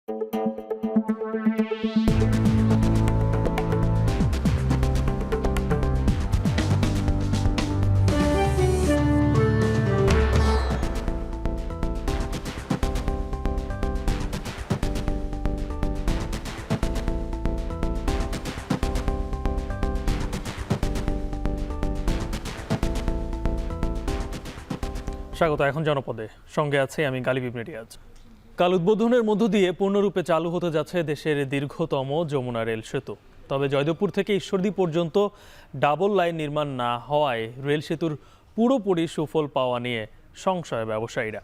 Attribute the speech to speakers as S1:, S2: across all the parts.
S1: স্বাগত। এখন জনপদে, সঙ্গে আছে আমি গালিব ইবনে রিয়াজ। কাল উদ্বোধনের মধ্য দিয়ে পূর্ণরূপে চালু হতে যাচ্ছে দেশের দীর্ঘতম যমুনা রেল সেতু। তবে জয়দেবপুর থেকে ঈশ্বরদী পর্যন্ত ডাবল লাইন নির্মাণ না হওয়ায় রেল সেতুর পুরোপুরি সুফল পাওয়া নিয়ে সংশয় ব্যবসায়ীরা।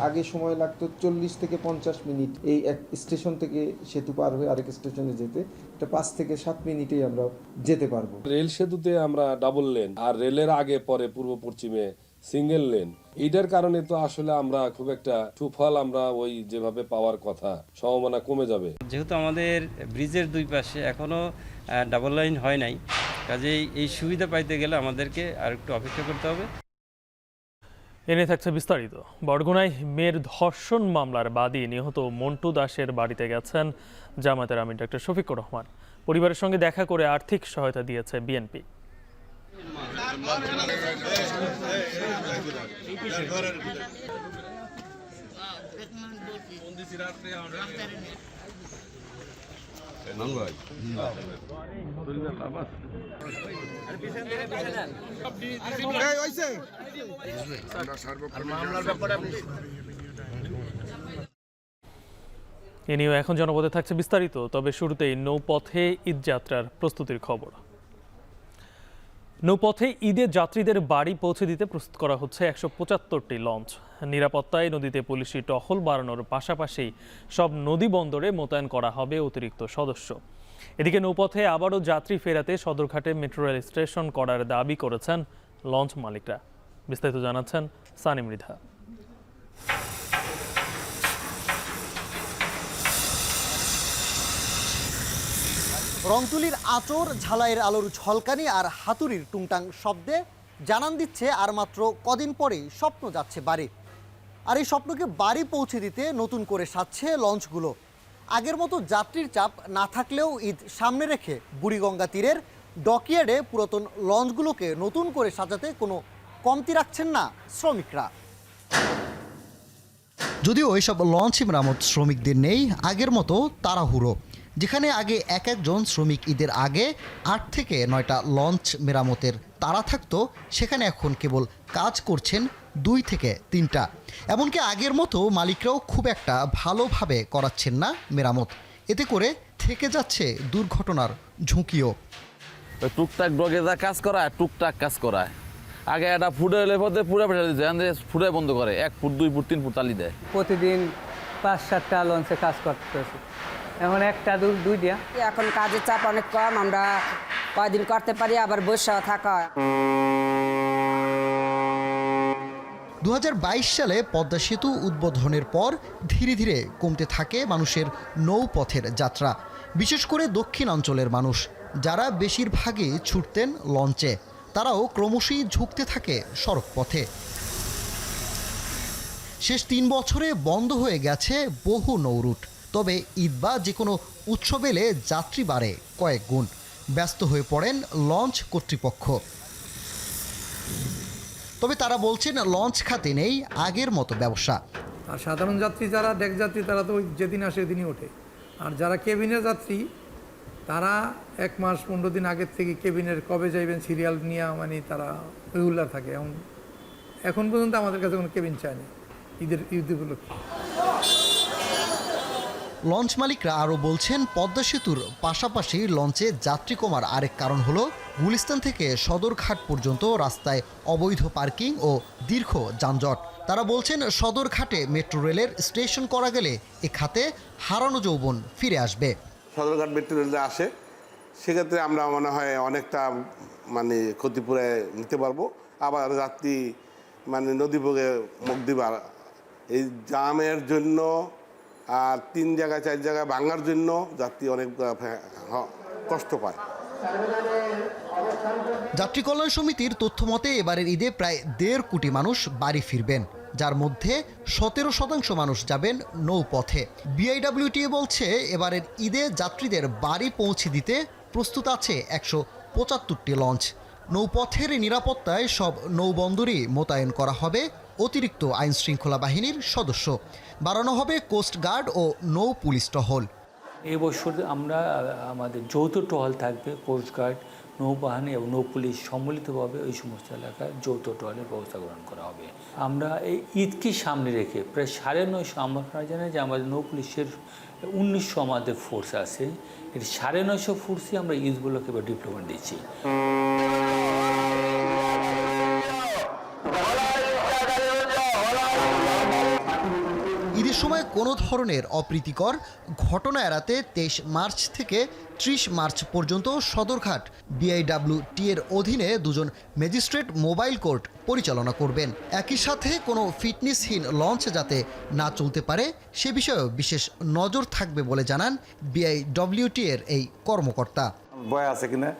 S2: আগে সময় লাগতো 40 থেকে 50 মিনিট এই এক স্টেশন থেকে সেতু পার হয়ে আরেক স্টেশনে যেতে, এটা 5 থেকে 7 মিনিটেই আমরা যেতে পারবো।
S3: রেল সেতুতে আমরা ডাবল লেন আর রেলের আগে পরে পূর্ব পশ্চিমে সিঙ্গেল লেন, এইটার কারণে তো আসলে আমরা খুব একটা সুফল আমরা ওই যেভাবে পাওয়ার কথা সম্ভাবনা কমে যাবে।
S4: যেহেতু আমাদের ব্রিজের দুই পাশে এখনো ডাবল লাইন হয় নাই, কাজেই এই সুবিধা পাইতে গেলে আমাদেরকে আর একটু অপেক্ষা করতে হবে।
S1: এনে থাকছে বিস্তারিত। বরগুনায় মেয়ের ধর্ষণ মামলার বাদী নিহত মন্টু দাসের বাড়িতে গেছেন জামায়াতের আমির ডক্টর শফিকুর রহমান। পরিবারের সঙ্গে দেখা করে আর্থিক সহায়তা দিয়েছে বিএনপি। এ নিয়েও এখন জনপদে থাকছে বিস্তারিত। তবে শুরুতেই নৌপথে ঈদযাত্রার প্রস্তুতির খবর। নৌপথে ঈদের যাত্রীদের বাড়ি পৌঁছে দিতে প্রস্তুত করা হচ্ছে 175টি লঞ্চ। নিরাপত্তায় নদীতে পুলিশি টহল বাড়ানোর পাশাপাশি সব নদী বন্দরে মোতায়েন করা হবে অতিরিক্ত সদস্য। এদিকে নৌপথে আবারও যাত্রী ফেরাতে সদরঘাটে মেট্রো রেল স্টেশন করার দাবি করেছেন লঞ্চ মালিকরা। বিস্তারিত জানাচ্ছেন সানি মৃধা।
S5: রংতুলির আঁচড়, ঝালাইয়ের আলোর ঝলকানি আর হাতুড়ির টুংটাং শব্দে জানান দিচ্ছে আর মাত্র কদিন পরেই স্বপ্ন যাচ্ছে বাড়ি। আর এই স্বপ্নকে বাড়ি পৌঁছে দিতে নতুন করে সাজছে লঞ্চগুলো। আগের মতো যাত্রীর চাপ না থাকলেও ঈদ সামনে রেখে বুড়িগঙ্গা তীরের ডকইয়ার্ডে পুরাতন লঞ্চগুলোকে নতুন করে সাজাতে কোনো কমতি রাখছেন না শ্রমিকরা। যদিও এইসব লঞ্চ মেরামত শ্রমিকদের নেই আগের মতো তাড়াহুড়ো। যেখানে আগে এক একজন শ্রমিক ঈদের আগে 8 থেকে 9টা লঞ্চ মেরামতের তাড়া থাকতো, সেখানে এখন কেবল কাজ করছেন 2 থেকে 3টা। এমনকি আগের মতো মালিকরাও খুব একটা ভালোভাবে করাচ্ছেন না মেরামত। এতে করে থেকে যাচ্ছে দুর্ঘটনার ঝুঁকিও।
S6: টুকটাক ডগে যা কাজ করায়, টুকটাক কাজ করায়। আগে একটা ফুটে এলে পথে পুরা ফেলে দিতে, ফুটে বন্ধ করে 1 ফুট 2 ফুট 3 ফুট তালি দেয়।
S7: প্রতিদিন 5-7টা লঞ্চে কাজ করতেছে, এখন একটা দুইটা।
S8: এখন কাজের চাপ অনেক কম, আমরা কয়দিন করতে পারি, আবার বসে থাকা।
S5: 2022 সালে পদ্মা সেতু উদ্বোধনের পর ধীরে ধীরে কমতে থাকে মানুষের নৌপথের যাত্রা, বিশেষ করে দক্ষিণাঞ্চলের মানুষ যারা বেশিরভাগই ছুটতেন লঞ্চে, তারাও ক্রমশই ঝুঁকতে থাকে সড়ক পথে। শেষ 3 বছরে বন্ধ হয়ে গেছে বহু নৌরুট। তবে ঈদ বা যে কোনো উৎসব এলে যাত্রী বাড়ে কয়েক গুণ। ব্যস্ত হয়ে পড়েন লঞ্চ কর্তৃপক্ষ। তবে তারা বলছেন লঞ্চ খাতে নেই আগের মতো ব্যবসা।
S7: আর সাধারণ যাত্রী যারা ডেক যাত্রী তারা তো যেদিন আসে সেদিনই ওঠে। আর যারা কেবিনের যাত্রী তারা 1 মাস 15 দিন আগের থেকে কেবিনের কবে যাইবেন সিরিয়াল নিয়ে মানে তারা রেগুলার থাকে। এখন পর্যন্ত আমাদের কাছে কোনো কেবিন চায়নি ঈদ উপলক্ষে।
S5: লঞ্চ মালিকরা আরও বলছেন পদ্মা সেতুর পাশাপাশি লঞ্চে যাত্রী কমার আরেক কারণ হলো গুলিস্তান থেকে সদরঘাট পর্যন্ত রাস্তায় অবৈধ পার্কিং ও দীর্ঘ যানজট। তারা বলছেন সদরঘাটে মেট্রো রেলের স্টেশন করা গেলে এ খাতে হারানো যৌবন ফিরে আসবে।
S9: সদরঘাট মেট্রো রেলে আসে, সেক্ষেত্রে আমরা মনে হয় অনেকটা ক্ষতিপুরে নিতে পারবো। আবার যাত্রী নদীভোগে মুখ দিবার এই জামের জন্য আর 3 জায়গায় 4 জায়গায় ভাঙার জন্য যাত্রী অনেক কষ্ট পায়।
S5: যাত্রী কল্যাণ সমিতির তথ্য মতে এবারের ঈদে প্রায় 1.5 কোটি মানুষ বাড়ি ফিরবেন, যার মধ্যে 17% মানুষ যাবেন নৌপথে। বিআইডব্লিউটিএ বলছে এবারের ঈদে যাত্রীদের বাড়ি পৌঁছে দিতে প্রস্তুত আছে 175টি লঞ্চ। নৌপথের নিরাপত্তায় সব নৌবন্দরই মোতায়েন করা হবে অতিরিক্ত আইন শৃঙ্খলা বাহিনীর সদস্য। বাড়ানো হবে কোস্টগার্ড ও নৌ পুলিশ টহল।
S10: এবছর আমরা আমাদের যৌথ টহল থাকবে, কোস্টগার্ড, নৌবাহিনী এবং নৌ পুলিশ সম্মিলিতভাবে ওই সমস্ত এলাকায় যৌথ টহলের ব্যবস্থা গ্রহণ করা হবে। আমরা এই ঈদকে সামনে রেখে প্রায় 950 আমরা জানি যে আমাদের নৌ পুলিশের 1900 আমাদের ফোর্স আছে, এর 950 ফোর্সই আমরা ঈদগুলোকে ডিপ্লোমেন্ট দিচ্ছি।
S5: ঈদের সময় কোনো ধরনের অপ্রীতিকর ঘটনা এড়াতে 23 মার্চ থেকে 30 মার্চ পর্যন্ত সদরঘাট বিআইডব্লিউটি এর অধীনে 2 জন ম্যাজিস্ট্রেট মোবাইল কোর্ট পরিচালনা করবেন। একই সাথে কোনো ফিটনেসহীন লঞ্চ যাতে না চলতে পারে সে বিষয়েও বিশেষ নজর থাকবে বলে জানান বিআইডব্লিউটি এর এই কর্মকর্তা।
S11: বয় আছে কিনা,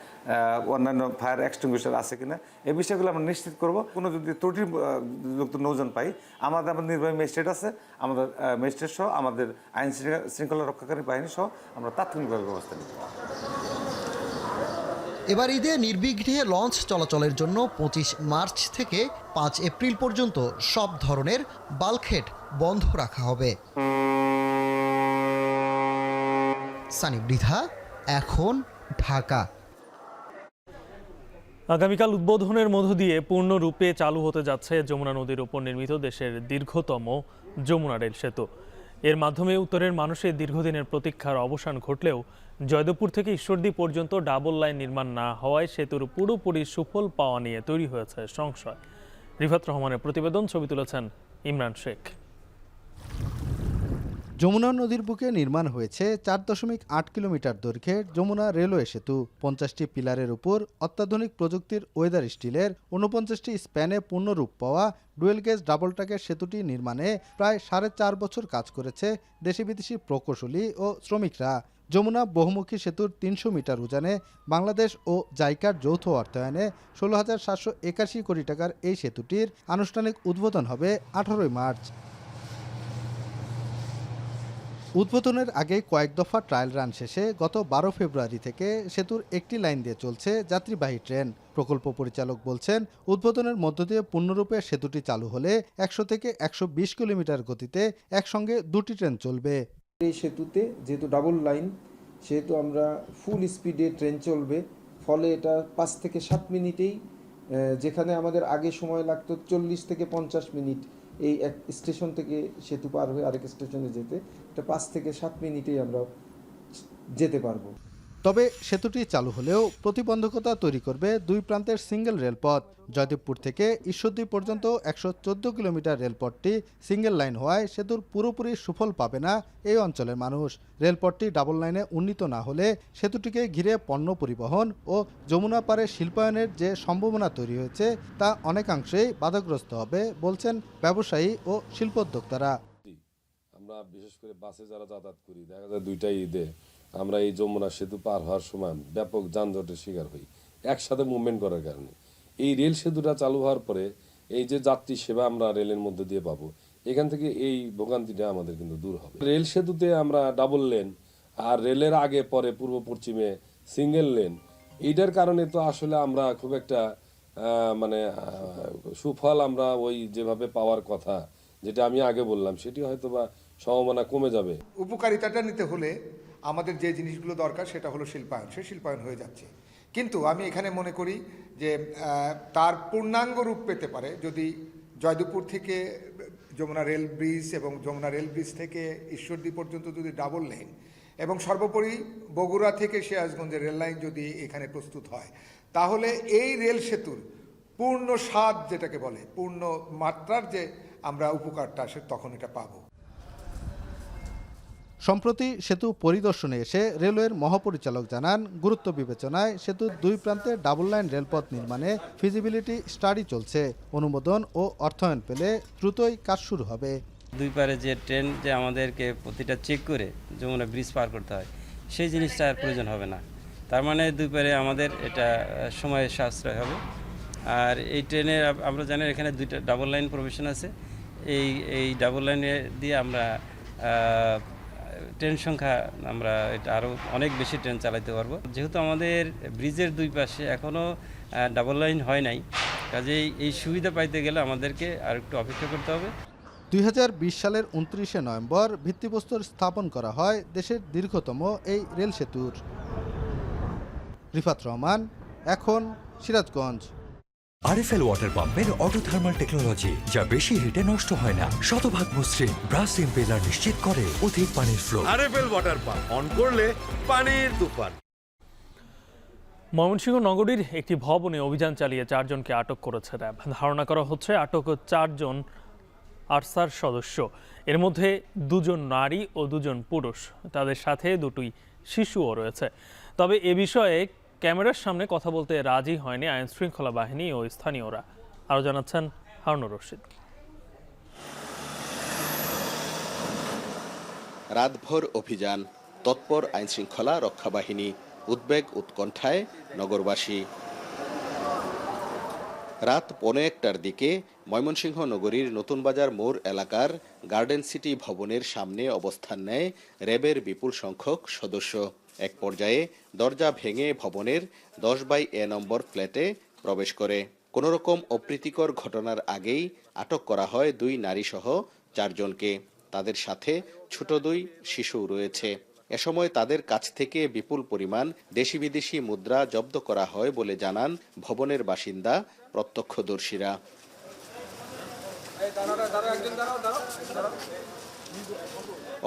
S11: অন্যান্য ফায়ার এক্সটিংগুইশার আছে কিনা, এই বিষয়গুলো আমরা নিশ্চিত করব। কোনো যদি ত্রুটিযুক্ত নৌযান পাই, আমাদের নির্বাহী ম্যাজিস্ট্রেট আছে, আমাদের ম্যাজিস্ট্রেট সহ আমাদের আইন শৃঙ্খলা রক্ষাকারী বাহিনী সহ আমরা তাৎক্ষণিকভাবে ব্যবস্থা নিব।
S5: এবার ঈদে নির্বিঘ্নে লঞ্চ চলাচলের জন্য 25 মার্চ থেকে 5 এপ্রিল পর্যন্ত সব ধরনের বাল্কহেড বন্ধ রাখা হবে। সানি বৃথা, এখন ঢাকা।
S1: আগামীকাল উদ্বোধনের মধ্য দিয়ে পূর্ণরূপে চালু হতে যাচ্ছে যমুনা নদীর উপর নির্মিত দেশের দীর্ঘতম যমুনা রেল সেতু। এর মাধ্যমে উত্তরের মানুষের দীর্ঘদিনের প্রতীক্ষার অবসান ঘটলেও জয়দেবপুর থেকে ঈশ্বরদী পর্যন্ত ডাবল লাইন নির্মাণ না হওয়ায় সেতুর পুরোপুরি সুফল পাওয়া নিয়ে তৈরি হয়েছে সংশয়। রিফাত রহমানের প্রতিবেদন, ছবি তুলেছেন ইমরান শেখ।
S12: যমুনা নদীর বুকে নির্মাণ হয়েছে 4.8 কিলোমিটার দৈর্ঘ্যের যমুনা রেলওয়ে সেতু। 50টি পিলারের উপর অত্যাধুনিক প্রযুক্তির ওয়েদার স্টিলের 49টি স্প্যানে পূর্ণরূপ পাওয়া ডুয়েল গেজ ডাবল ট্র্যাকের সেতুটি নির্মাণে প্রায় 4.5 বছর কাজ করেছে দেশি বিদেশি প্রকৌশলী ও শ্রমিকরা। যমুনা বহুমুখী সেতুর 300 মিটার উজানে বাংলাদেশ ও জাইকার যৌথ অর্থায়নে 16,781 কোটি টাকার এই সেতুটির আনুষ্ঠানিক উদ্বোধন হবে 18 মার্চ। উদ্বোধনের আগে কয়েক দফা ট্রায়াল রান শেষে গত 12 ফেব্রুয়ারি থেকে সেতুর একটি লাইন দিয়ে চলছে যাত্রীবাহী ট্রেন। প্রকল্প পরিচালক বলছেন, উদ্বোধনের মধ্য দিয়ে পূর্ণরূপে সেতুটি চালু হলে 100 থেকে 120 কিলোমিটার গতিতে একসঙ্গে 2টি ট্রেন চলবে।
S2: এই সেতুতে যেহেতু ডাবল লাইন, সেহেতু আমরা ফুল স্পিডে ট্রেন চলবে, ফলে এটা 5 থেকে 7 মিনিটেই, যেখানে আমাদের আগে সময় লাগতো 40 থেকে 50 মিনিট এই এক স্টেশন থেকে সেতু পার হয়ে আরেক স্টেশনে যেতে, এটা 5 থেকে 7 মিনিটেই আমরা যেতে পারবো।
S12: তবে সেতুটি চালু হলেও প্রতিবন্ধকতা তৈরি করবে 2 প্রান্তের সিঙ্গেল রেলপথ। জয়দেবপুর থেকে ঈশ্বরদী পর্যন্ত 114 কিলোমিটার রেলপথটি সিঙ্গেল লাইন হওয়ায় সেতুর পুরোপুরি সুফল পাবে না এই অঞ্চলের মানুষ। রেলপথটি ডাবল লাইনে উন্নীত না হলে সেতুটিকে ঘিরে পণ্য পরিবহন ও যমুনা পারে শিল্পায়নের যে সম্ভাবনা তৈরি হয়েছে তা অনেকাংশেই বাধাগ্রস্ত হবে বলছেন ব্যবসায়ী ও শিল্পোদ্যোক্তারা।
S3: আমরা বিশেষ করে বাসে যারা যাতায়াত করি, দেখা যায় 2টা ঈদে আমরা এই যমুনা সেতু পার হওয়ার সময় ব্যাপক যানজটের শিকার হই একসাথে মুভমেন্ট করার কারণে। এই রেল সেতুটা চালু হওয়ার পরে এই যে যাত্রী সেবা আমরা রেলের মধ্যে দিয়ে পাবো, এখান থেকে এই ভোগান্তিটা আমাদের কিন্তু দূর হবে। রেল সেতুতে আমরা ডাবল লেন আর রেলের আগে পরে পূর্ব পশ্চিমে সিঙ্গেল লেন, এইটার কারণে তো আসলে আমরা খুব একটা সুফল আমরা ওই যেভাবে পাওয়ার কথা, যেটা আমি আগে বললাম, সেটি হয়তো বা সম্ভাবনা কমে যাবে।
S13: উপকারিতাটা নিতে হলে আমাদের যে জিনিসগুলো দরকার সেটা হলো শিল্পায়ন, সে শিল্পায়ন হয়ে যাচ্ছে। কিন্তু আমি এখানে মনে করি যে তার পূর্ণাঙ্গ রূপ পেতে পারে যদি জয়দেবপুর থেকে যমুনা রেল ব্রিজ এবং যমুনা রেল ব্রিজ থেকে ঈশ্বরদী পর্যন্ত যদি ডাবল লাইন এবং সর্বোপরি বগুড়া থেকে সিরাজগঞ্জের রেল লাইন যদি এখানে প্রস্তুত হয়, তাহলে এই রেল সেতুর পূর্ণ স্বাদ যেটাকে বলে, পূর্ণ মাত্রার যে আমরা উপকারটা তখন এটা পাবো।
S12: সম্প্রতি সেতু পরিদর্শনে এসে রেলওয়ের মহাপরিচালক জানান, গুরুত্ব বিবেচনায় সেতুর 2 প্রান্তে ডাবল লাইন রেলপথ নির্মাণে ফিজিবিলিটি স্টাডি চলছে। অনুমোদন ও অর্থায়ন পেলে দ্রুতই কাজ শুরু হবে।
S4: 2 পারে যে ট্রেন যে আমাদেরকে প্রতিটা চেক করে যমুনা ব্রিজ পার করতে হয়, সেই জিনিসটা আর প্রয়োজন হবে না। তার মানে দুই পারে আমাদের এটা সময় সাশ্রয় হবে। আর এই ট্রেনে আমরা জানি এখানে দুইটা ডাবল লাইন প্রভিশন আছে। এই ডাবল লাইনে দিয়ে আমরা ট্রেন সংখ্যা আমরা এটা আরও অনেক বেশি ট্রেন চালাতে পারবো। যেহেতু আমাদের ব্রিজের দুই পাশে এখনও ডাবল লাইন হয় নাই, কাজেই এই সুবিধা পাইতে গেলে আমাদেরকে আর একটু অপেক্ষা করতে হবে।
S12: 2020 সালের 29শে নভেম্বর ভিত্তিপ্রস্তর স্থাপন করা হয় দেশের দীর্ঘতম এই রেল সেতুর। রিফাত রহমান, এখন সিরাজগঞ্জ।
S14: আরএফএল ওয়াটার পাম্পের অটো থার্মাল টেকনোলজি, যা বেশি হিটে নষ্ট হয় না, শতভাগ মসৃণ, ব্রাশ ইম্পেলার নিশ্চিত করে অধিক পানির flow.
S15: RFL water pump on করলে পানির তুফান।
S1: ময়মনসিংহ নগরীর একটি ভবনে অভিযান চালিয়ে 4 জনকে আটক করেছে র্যাব। ধারণা করা হচ্ছে আটক 4 জন আরসার সদস্য। এর মধ্যে 2 জন নারী ও 2 জন পুরুষ, তাদের সাথে 2টি শিশুও রয়েছে। তবে এ বিষয়ে ক্যামেরার সামনে কথা বলতে রাজি হয়নি আইন শৃঙ্খলা বাহিনী ও স্থানীয়রা। আরও জানাচ্ছেন হারুনুর রশিদ।
S16: রাতভর অভিযান, তৎপর আইন শৃঙ্খলা রক্ষা বাহিনী, উদ্বেগ উৎকণ্ঠায় নগরবাসী। রাত 1:15টার দিকে ময়মনসিংহ নগরীর নতুন বাজার মোড় এলাকার গার্ডেন সিটি ভবনের সামনে অবস্থান নেয় র্যাবের বিপুল সংখ্যক সদস্য। এক পর্যায়ে দরজা ভেঙে ভবনের 10/A নম্বর ফ্ল্যাটে প্রবেশ করে। কোনোরকম অপ্রীতিকর ঘটনার আগেই আটক করা হয় 2 নারীসহ 4 জনকে। তাদের সাথে ছোট 2 শিশু রয়েছে। এ সময় তাদের কাছ থেকে বিপুল পরিমাণ দেশি বিদেশি মুদ্রা জব্দ করা হয় বলে জানান ভবনের বাসিন্দা প্রত্যক্ষদর্শীরা।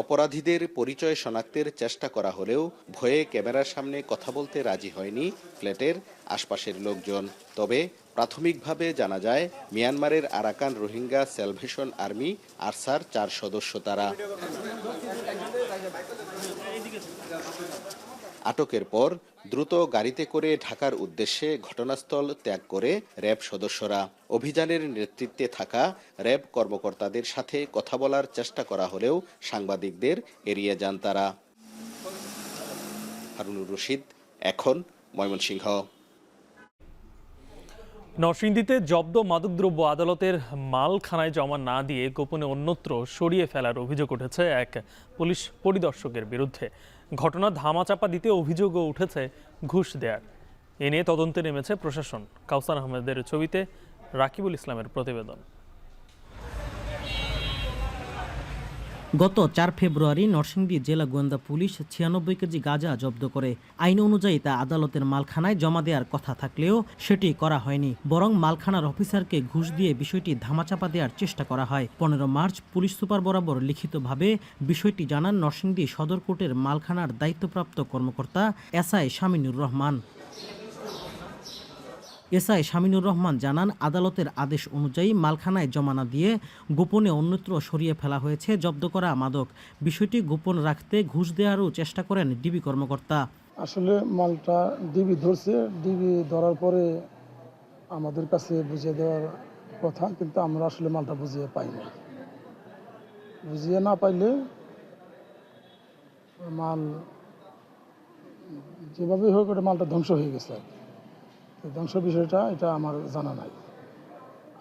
S16: অপরাধীদের পরিচয় শনাক্তের চেষ্টা করা হলেও ভয়ে ক্যামেরার সামনে কথা বলতে রাজি হয়নি ফ্ল্যাটের আশপাশের লোকজন। তবে প্রাথমিকভাবে জানা যায় মিয়ানমারের Arakan Rohingya salvation army Archer 4 সদস্য তারা। আটকের পর দ্রুত গাড়িতে করে ঢাকার উদ্দেশ্যে ঘটনাস্থল ত্যাগ করে র্যাব সদস্যরা। অভিযানের নেতৃত্বে থাকা র্যাব কর্মকর্তাদের সাথে কথা বলার চেষ্টা করা হলেও সাংবাদিকদের এড়িয়ে যান তারা। হারুনুর রশিদ, এখন ময়মনসিংহ।
S1: নরসিংদীতে জব্দ মাদকদ্রব্য আদালতের মালখানায় জমা না দিয়ে গোপনে অন্যত্র সরিয়ে ফেলার অভিযোগ উঠেছে এক পুলিশ পরিদর্শকের বিরুদ্ধে। ঘটনা ধামাচাপা দিতে অভিযোগও উঠেছে ঘুষ দেয়ার। এ নিয়ে তদন্তে নেমেছে প্রশাসন। কাউসার আহমেদের ছবিতে রাকিবুল ইসলামের প্রতিবেদন।
S17: গত 4 ফেব্রুয়ারি নরসিংদী জেলা গোয়েন্দা পুলিশ 96 কেজি গাঁজা জব্দ করে। আইন অনুযায়ী তা আদালতের মালখানায় জমা দেওয়ার কথা থাকলেও সেটি করা হয়নি, বরং মালখানার অফিসারকে ঘুষ দিয়ে বিষয়টি ধামাচাপা দেওয়ার চেষ্টা করা হয়। 15 মার্চ পুলিশ সুপার বরাবর লিখিতভাবে বিষয়টি জানান নরসিংদী সদর কোর্টের মালখানার দায়িত্বপ্রাপ্ত কর্মকর্তা এসআই শামিনুর রহমান। এসআই শামিনুর রহমান জানান, আদালতের আদেশ অনুযায়ী মালখানায় জমা না দিয়ে গোপনে অন্যত্র সরিয়ে ফেলা হয়েছে জব্দ করা মাদক। বিষয়টি গোপন রাখতে ঘুষ দেওয়ারও চেষ্টা করেন ডিবি কর্মকর্তা।
S18: আসলে মালটা ডিবি ধরছে, ডিবি ধরার পরে আমাদের কাছে বুঝিয়ে দেওয়ার কথা, কিন্তু আমরা আসলে মালটা বুঝিয়ে পাইনি। বুঝিয়ে না পাইলে মাল যেভাবে হোক ওটা মালটা ধ্বংস হয়ে গেছে আর কি। ধ্বংস বিষয়টা এটা আমার জানা নাই।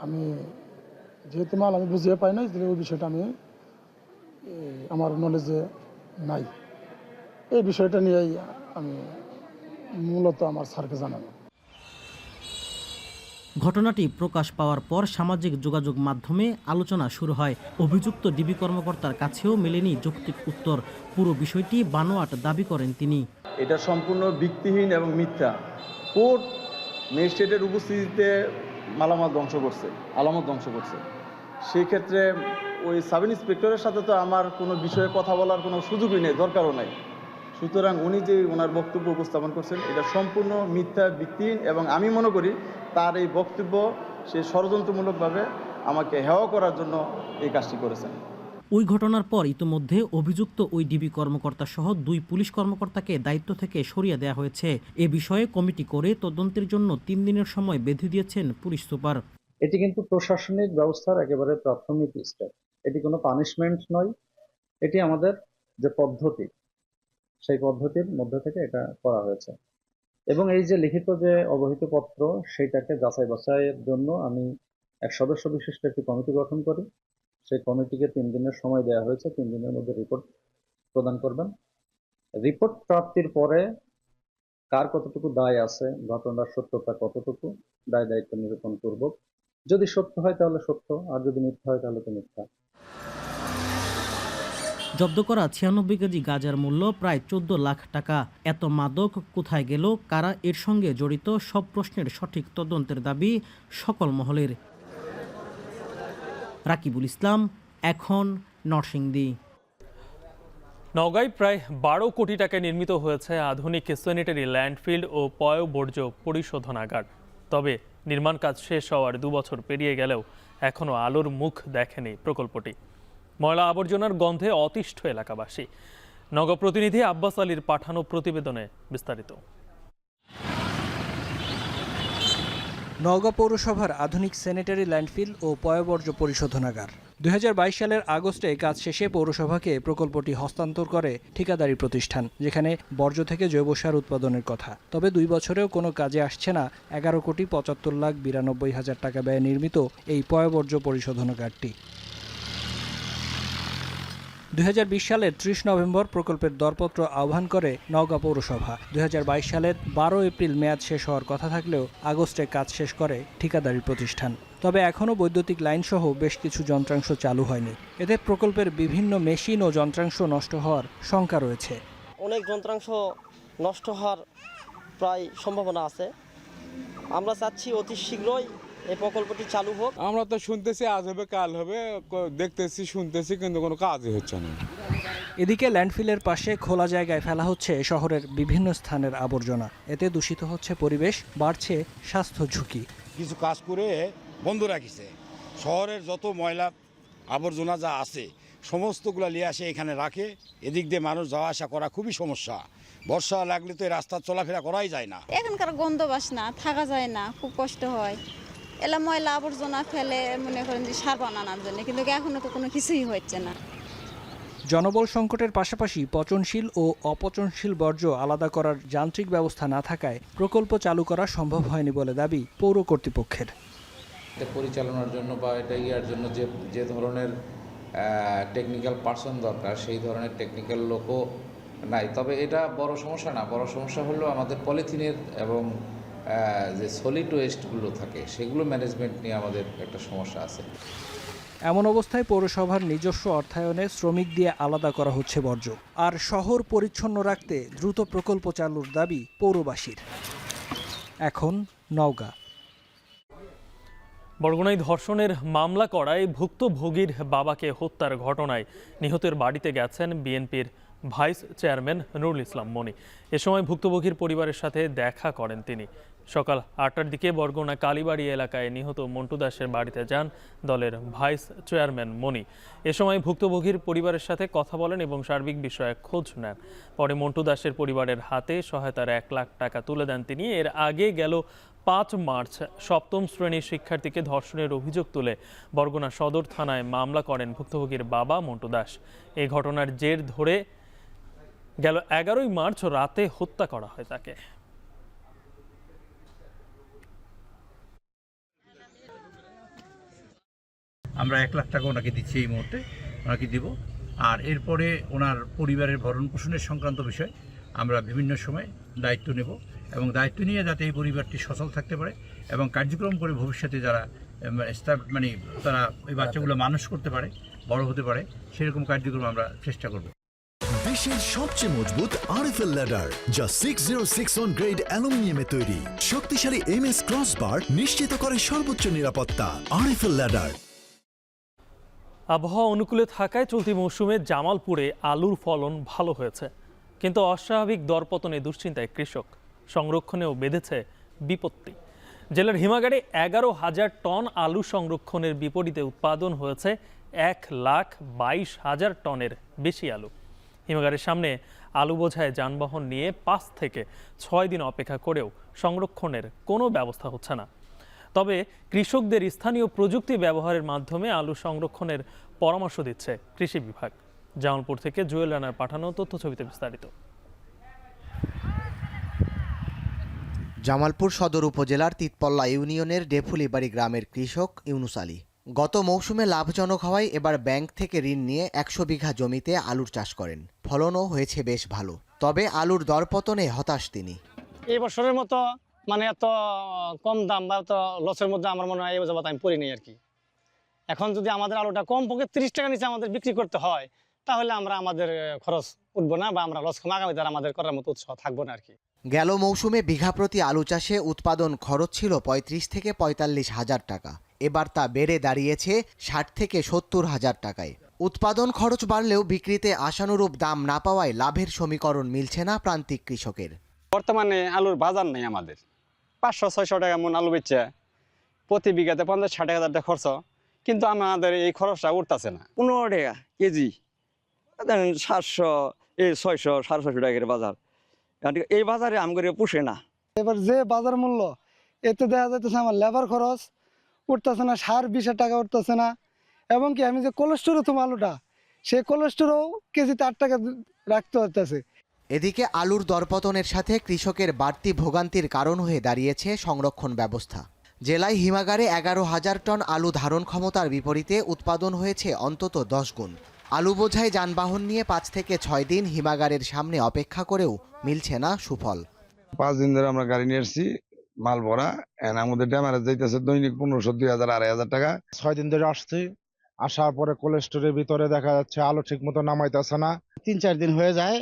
S18: আমি যেহেতু মাল আমি বুঝিয়ে পাই নাই, ওই বিষয়টা আমি আমার নলেজে নাই। এই বিষয়টা নিয়েই আমি মূলত আমার স্যারকে জানাবো।
S17: ঘটনাটি প্রকাশ পাওয়ার পর সামাজিক যোগাযোগ মাধ্যমে আলোচনা শুরু হয়। অভিযুক্ত ডিবি কর্মকর্তার কাছেও মেলেনি যৌক্তিক উত্তর। পুরো বিষয়টি বানোয়াট দাবি করেন তিনি।
S19: এটা সম্পূর্ণ ভিত্তিহীন এবং মিথ্যা। কোর্ট ম্যাজিস্ট্রেটের উপস্থিতিতে মালামাল ধ্বংস করছে, আলামত ধ্বংস করছে। সেই ক্ষেত্রে ওই সাব ইন্সপেক্টরের সাথে তো আমার কোনো বিষয়ে কথা বলার কোনো সুযোগই নেই, দরকারও নাই। সুতরাং উনি যে ওনার বক্তব্য উপস্থাপন করছেন এটা সম্পূর্ণ মিথ্যা, ভিত্তিহীন, এবং আমি মনে করি তার এই বক্তব্য সে ষড়যন্ত্রমূলকভাবে আমাকে হেয় করার জন্য এই কাজটি করেছেন।
S17: ওই ঘটনার পর ইতোমধ্যে অভিযুক্ত ওই ডিবি কর্মকর্তা সহ 2 পুলিশ কর্মকর্তাকে দায়িত্ব থেকে সরিয়ে দেওয়া হয়েছে। এ বিষয়ে কমিটি করে তদন্তের জন্য 3 দিনের সময় বেঁধে দিয়েছেন পুলিশ সুপার।
S20: এটি কিন্তু প্রশাসনিক ব্যবস্থার একেবারে প্রাথমিক স্টেপ। এটি কোনো পানিশমেন্ট নয়, এটি আমাদের যে পদ্ধতি সেই পদ্ধতির মধ্যে থেকে এটা করা হয়েছে। এবং এই যে লিখিত যে অবহিত পত্র সেইটাকে যাচাই বাছাইয়ের জন্য আমি এক সদস্য বিশিষ্ট একটি কমিটি গঠন করি। সেই কমিটিকে 3 দিনের সময় দেওয়া হয়েছে, 3 দিনের মধ্যে রিপোর্ট প্রদান করবেন। রিপোর্ট প্রাপ্তির পরে কার কতটুকু দায় আছে, ঘটনার সত্যতা কতটুকু, দায় দায়িত্ব নিরূপণ করব। যদি সত্য হয় তাহলে সত্য, আর যদি মিথ্যা হয় তাহলে তো মিথ্যা।
S17: জব্দ করা 96 কেজি গাঁজার মূল্য প্রায় 14 লাখ টাকা। এত মাদক কোথায় গেল, কারা এর সঙ্গে জড়িত, সব প্রশ্নের সঠিক তদন্তের দাবি সকল মহলের। রাকিবুল ইসলাম, এখন নরসিংদী।
S1: নওগাঁয় প্রায় 12 কোটি টাকায় নির্মিত হয়েছে আধুনিক স্যানিটারি ল্যান্ডফিল্ড ও পয়ঃবর্জ্য পরিশোধনাগার। তবে নির্মাণ কাজ শেষ হওয়ার 2 বছর পেরিয়ে গেলেও এখনও আলোর মুখ দেখেনি প্রকল্পটি। ময়লা আবর্জনার গন্ধে অতিষ্ঠ এলাকাবাসী। নওগাঁ প্রতিনিধি আব্বাস আলীর পাঠানো প্রতিবেদনে বিস্তারিত।
S21: নওগাঁ পৌরসভার আধুনিক স্যানিটারি ল্যান্ডফিল ও পয়ঃবর্জ্য পরিশোধনাগার 2022 সালের আগস্টে কাজ শেষে পৌরসভাকে প্রকল্পটি হস্তান্তর করে ঠিকাদারি প্রতিষ্ঠান, যেখানে বর্জ্য থেকে জৈব সার উৎপাদনের কথা। তবে 2 বছরেও কোনো কাজে আসছে না 11,75,92,000 টাকা ব্যয়ে নির্মিত এই পয়ঃবর্জ্য পরিশোধনাগারটি। 2020 সালের 30 নভেম্বর প্রকল্পের দরপত্র আহ্বান করে নওগাঁ পৌরসভা। 2022 সালের 12 এপ্রিল মেয়াদ শেষ হওয়ার কথা থাকলেও আগস্টে কাজ শেষ করে ঠিকাদারি প্রতিষ্ঠান। তবে এখনও বৈদ্যুতিক লাইনসহ বেশ কিছু যন্ত্রাংশ চালু হয়নি। এতে প্রকল্পের বিভিন্ন মেশিন ও যন্ত্রাংশ নষ্ট হওয়ার শঙ্কা রয়েছে।
S22: অনেক যন্ত্রাংশ নষ্ট হওয়ার প্রায় সম্ভাবনা আছে। আমরা চাচ্ছি অতি শীঘ্রই এই প্রকল্পটি চালু হোক।
S23: আমরা তো শুনতেছি আজ হবে কাল হবে, দেখতেছি শুনতেছি, কিন্তু কোনো কাজই হচ্ছে না।
S21: এদিকে ল্যান্ডফিলের পাশে খোলা জায়গায় ফেলা হচ্ছে শহরের বিভিন্ন স্থানের আবর্জনা। এতে দূষিত হচ্ছে পরিবেশ, বাড়ছে স্বাস্থ্য ঝুঁকি।
S24: কিছু কাজ করে বন্ধ রাখিছে, শহরের যত ময়লা আবর্জনা যা আছে সমস্তগুলো নিয়ে আসে এখানে রাখে। এদিক দিয়ে মানুষ যাওয়া আসা করা খুবই সমস্যা। বর্ষা লাগলে তো এই রাস্তা চলাফেরা করাই যায় না।
S25: এখানকার গন্ধ বাসনা থাকা যায় না, খুব কষ্ট হয়। এলা ময়লা আবর্জনা ফেলে মনে করেন যে সার বানানোর জন্য, কিন্তু এখনো তো কোনো কিছুই হচ্ছে না।
S21: জনবল সংকটের পাশাপাশি পচনশীল ও অপচনশীল বর্জ্য আলাদা করার যান্ত্রিক ব্যবস্থা না থাকায় প্রকল্প চালু করা সম্ভব হয়নি বলে দাবি পৌর কর্তৃপক্ষের।
S26: এটা পরিচালনার জন্য বা এটা ইয়ার জন্য যে ধরনের টেকনিক্যাল পার্সন দরকার সেই ধরনের টেকনিক্যাল লোকও নাই। তবে এটা বড় সমস্যা না, বড় সমস্যা হলো আমাদের পলিথিনের এবং যে সলিড ওয়েস্টগুলো থাকে সেগুলো ম্যানেজমেন্ট নিয়ে আমাদের একটা সমস্যা আছে।
S21: এমন অবস্থায় পৌরসভার নিজস্ব অর্থায়নে শ্রমিক দিয়ে আলাদা করা হচ্ছে বর্জ্য। আর শহর পরিচ্ছন্ন রাখতে দ্রুত প্রকল্প চালুর দাবি পৌরবাসীর। এখন নওগাঁ।
S1: বরগুনায় ধর্ষণের মামলা করায় ভুক্তভোগীর বাবাকে হত্যার ঘটনায় নিহতের বাড়িতে গেছেন বিএনপির ভাইস চেয়ারম্যান নুরুল ইসলাম মনি। এ সময় ভুক্তভোগীর পরিবারের সাথে দেখা করেন তিনি। সকাল 8টার দিকে বরগুনা কালীবাড়ি এলাকায় নিহত মন্টু দাসের বাড়িতে যান দলের ভাইস চেয়ারম্যান মনি। এ সময় ভুক্তভোগীর পরিবারের সাথে কথা বলেন এবং সার্বিক বিষয়ে খোঁজ নেন। পরে মন্টু দাসের পরিবারের হাতে সহায়তার 1 লাখ টাকা তুলে দেন তিনি। এর আগে গেল 5 মার্চ 7ম শ্রেণীর শিক্ষার্থীকে ধর্ষণের অভিযোগ তুলে বরগুনা সদর থানায় মামলা করেন ভুক্তভোগীর বাবা মন্টু দাস। এই ঘটনার জের ধরে গেল 11 মার্চ রাতে হত্যা করা হয় তাকে।
S27: আমরা 1 লাখ টাকা ওনাকে দিচ্ছি, এই মুহূর্তে ওনাকে দিব। আর এরপরে ওনার পরিবারের ভরণ পোষণের সংক্রান্ত বিষয় আমরা বিভিন্ন সময় দায়িত্ব নেব এবং দায়িত্ব নিয়ে যাতে এই পরিবারটি সচল থাকতে পারে এবং কার্যক্রম করে ভবিষ্যতে যারা তারা ওই বাচ্চাগুলো মানুষ করতে পারে, বড় হতে পারে, সেরকম কার্যক্রম আমরা চেষ্টা করব।
S28: বিশ্বের সবচেয়ে মজবুত আরএফএল ল্যাডার, যা 6061 গ্রেড অ্যালুমিনিয়ামে তৈরি। শক্তিশালী এমএস ক্রসবার নিশ্চিত করে সর্বোচ্চ নিরাপত্তা। RFL ladder.
S1: আবহাওয়া অনুকূলে থাকায় চলতি মৌসুমে জামালপুরে আলুর ফলন ভালো হয়েছে, কিন্তু অস্বাভাবিক দরপতনে দুশ্চিন্তায় কৃষক। সংরক্ষণেও বেঁধেছে বিপত্তি। জেলার হিমাগারে 11,000 টন আলু সংরক্ষণের বিপরীতে উৎপাদন হয়েছে 1,22,000 টনের বেশি আলু। হিমাগারের সামনে আলু বোঝায় যানবাহন নিয়ে 5 থেকে 6 দিন অপেক্ষা করেও সংরক্ষণের কোনো ব্যবস্থা হচ্ছে না। তবে কৃষকদের স্থানীয় প্রযুক্তি ব্যবহারের মাধ্যমে আলু সংরক্ষণের পরামর্শ দিচ্ছে কৃষি বিভাগ। জামালপুর থেকে জুয়েল রানার পাঠানো তথ্যছবিতে বিস্তারিত।
S2: জামালপুর সদর উপজেলার তিতপল্লা ইউনিয়নের ডেফুলিবাড়ি গ্রামের কৃষক ইউনুস আলী গত মৌসুমে লাভজনক হওয়ায় এবার ব্যাংক থেকে ঋণ নিয়ে 100 বিঘা জমিতে আলুর চাষ করেন। ফলনও হয়েছে বেশ ভালো, তবে আলুর দরপতনে হতাশ তিনি।
S5: এই বছরের মতো এত কম দাম বা এত লসের মধ্যে আমার মনে হয় এই বছর আমি পড়িনি আর কি। এখন যদি আমাদের আলুটা কম পক্ষে 30 টাকা নিচে আমাদের বিক্রি করতে হয়, তাহলে আমাদের খরচ উঠবো না বা আমরা লস আগামীতে আমাদের করার মতো উৎসাহ থাকবো না আর কি।
S2: গেল মৌসুমে বিঘা প্রতি আলু চাষে উৎপাদন খরচ ছিল 35 থেকে 45 হাজার টাকা। এবার তা বেড়ে দাঁড়িয়েছে 60 থেকে 70 হাজার টাকায়। উৎপাদন খরচ বাড়লেও বিক্রিতে আশানুরূপ দাম না পাওয়ায় লাভের সমীকরণ মিলছে না প্রান্তিক কৃষকের।
S6: বর্তমানে আলুর বাজার নেই আমাদের। 500-600 টাকা মন আলু বেচছে, প্রতি বিঘাতে 50-60 হাজার টাকা খরচ, কিন্তু আমাদের এই খরচটা উঠতেছে না।
S7: 15 টাকা কেজি, 700, 600, 650 টাকার বাজার। এই বাজারে আমগরে পুষে না।
S18: এবার যে বাজার মূল্য, এতে দেখা যাইতেছে আমার লেবার খরচ উঠতেছে না, সার 20 টাকা উঠতেছে না, এবং কি আমি যে কোলেস্টোরে তোমার আলুটা, সেই কোলেস্টোরও কেজিতে 8 টাকা রাখতে হতেছে।
S2: এদিকে আলুর দরপতনের সাথে কৃষকের বাড়তি ভোগান্তির কারণ হয়ে দাঁড়িয়েছে সংরক্ষণ ব্যবস্থা। জেলায় হিমাগারে 11,000 টন আলু ধারণ ক্ষমতার বিপরীতে উৎপাদন হয়েছে অন্তত 10 গুণ। আলু বোঝাই যানবাহন নিয়ে 5 থেকে 6 দিন হিমাগারের সামনে অপেক্ষা করেও মিলছে না সুফল।
S24: 5 দিন ধরে আমরা গাড়ি নিয়ে এসেছি মাল ভরা, আমাদের ড্যামারেজ যাইতেছে দৈনিক 1500, 2000, 2500 টাকা।
S8: 6 দিন ধরে আসছি, আসার পরে কোলেস্টোরের ভিতরে দেখা যাচ্ছে আলু ঠিক মতো নামাইতেছে না। 3-4 দিন হয়ে যায়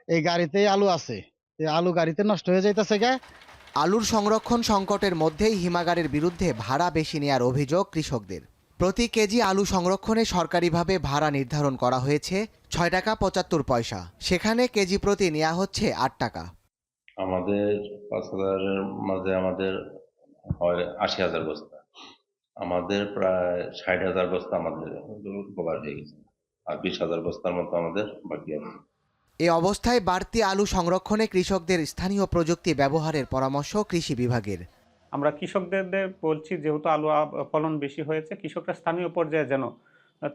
S8: এই গাড়িতেই আলু আছে, এই আলু গাড়িতে নষ্ট হয়ে যাইতেছে।
S2: আলুর সংরক্ষণ সংকটের মধ্যেই হিমাগারের বিরুদ্ধে ভাড়া বেশি নেয়ার অভিযোগ কৃষকদের। প্রতি কেজি আলু সংরক্ষণে সরকারিভাবে ভাড়া নির্ধারণ করা হয়েছে 6 টাকা 75 পয়সা, সেখানে কেজি প্রতি নেওয়া হচ্ছে 8 টাকা।
S9: আমাদের 5,000-এর মাঝে আমাদের হয় 80,000 বস্তা, আমাদের প্রায় 60,000 বস্তা আমাদের কভার হয়ে গেছে, আর 20,000 বস্তার মতো আমাদের বাকি আছে।
S2: এ অবস্থায় বাড়তি আলু সংরক্ষণে কৃষকদের স্থানীয় প্রযুক্তি ব্যবহারের পরামর্শ কৃষি বিভাগের।
S10: আমরা কৃষকদের বলছি, যেহেতু আলু ফলন বেশি হয়েছে, কৃষকরা স্থানীয় পর্যায়ে যেন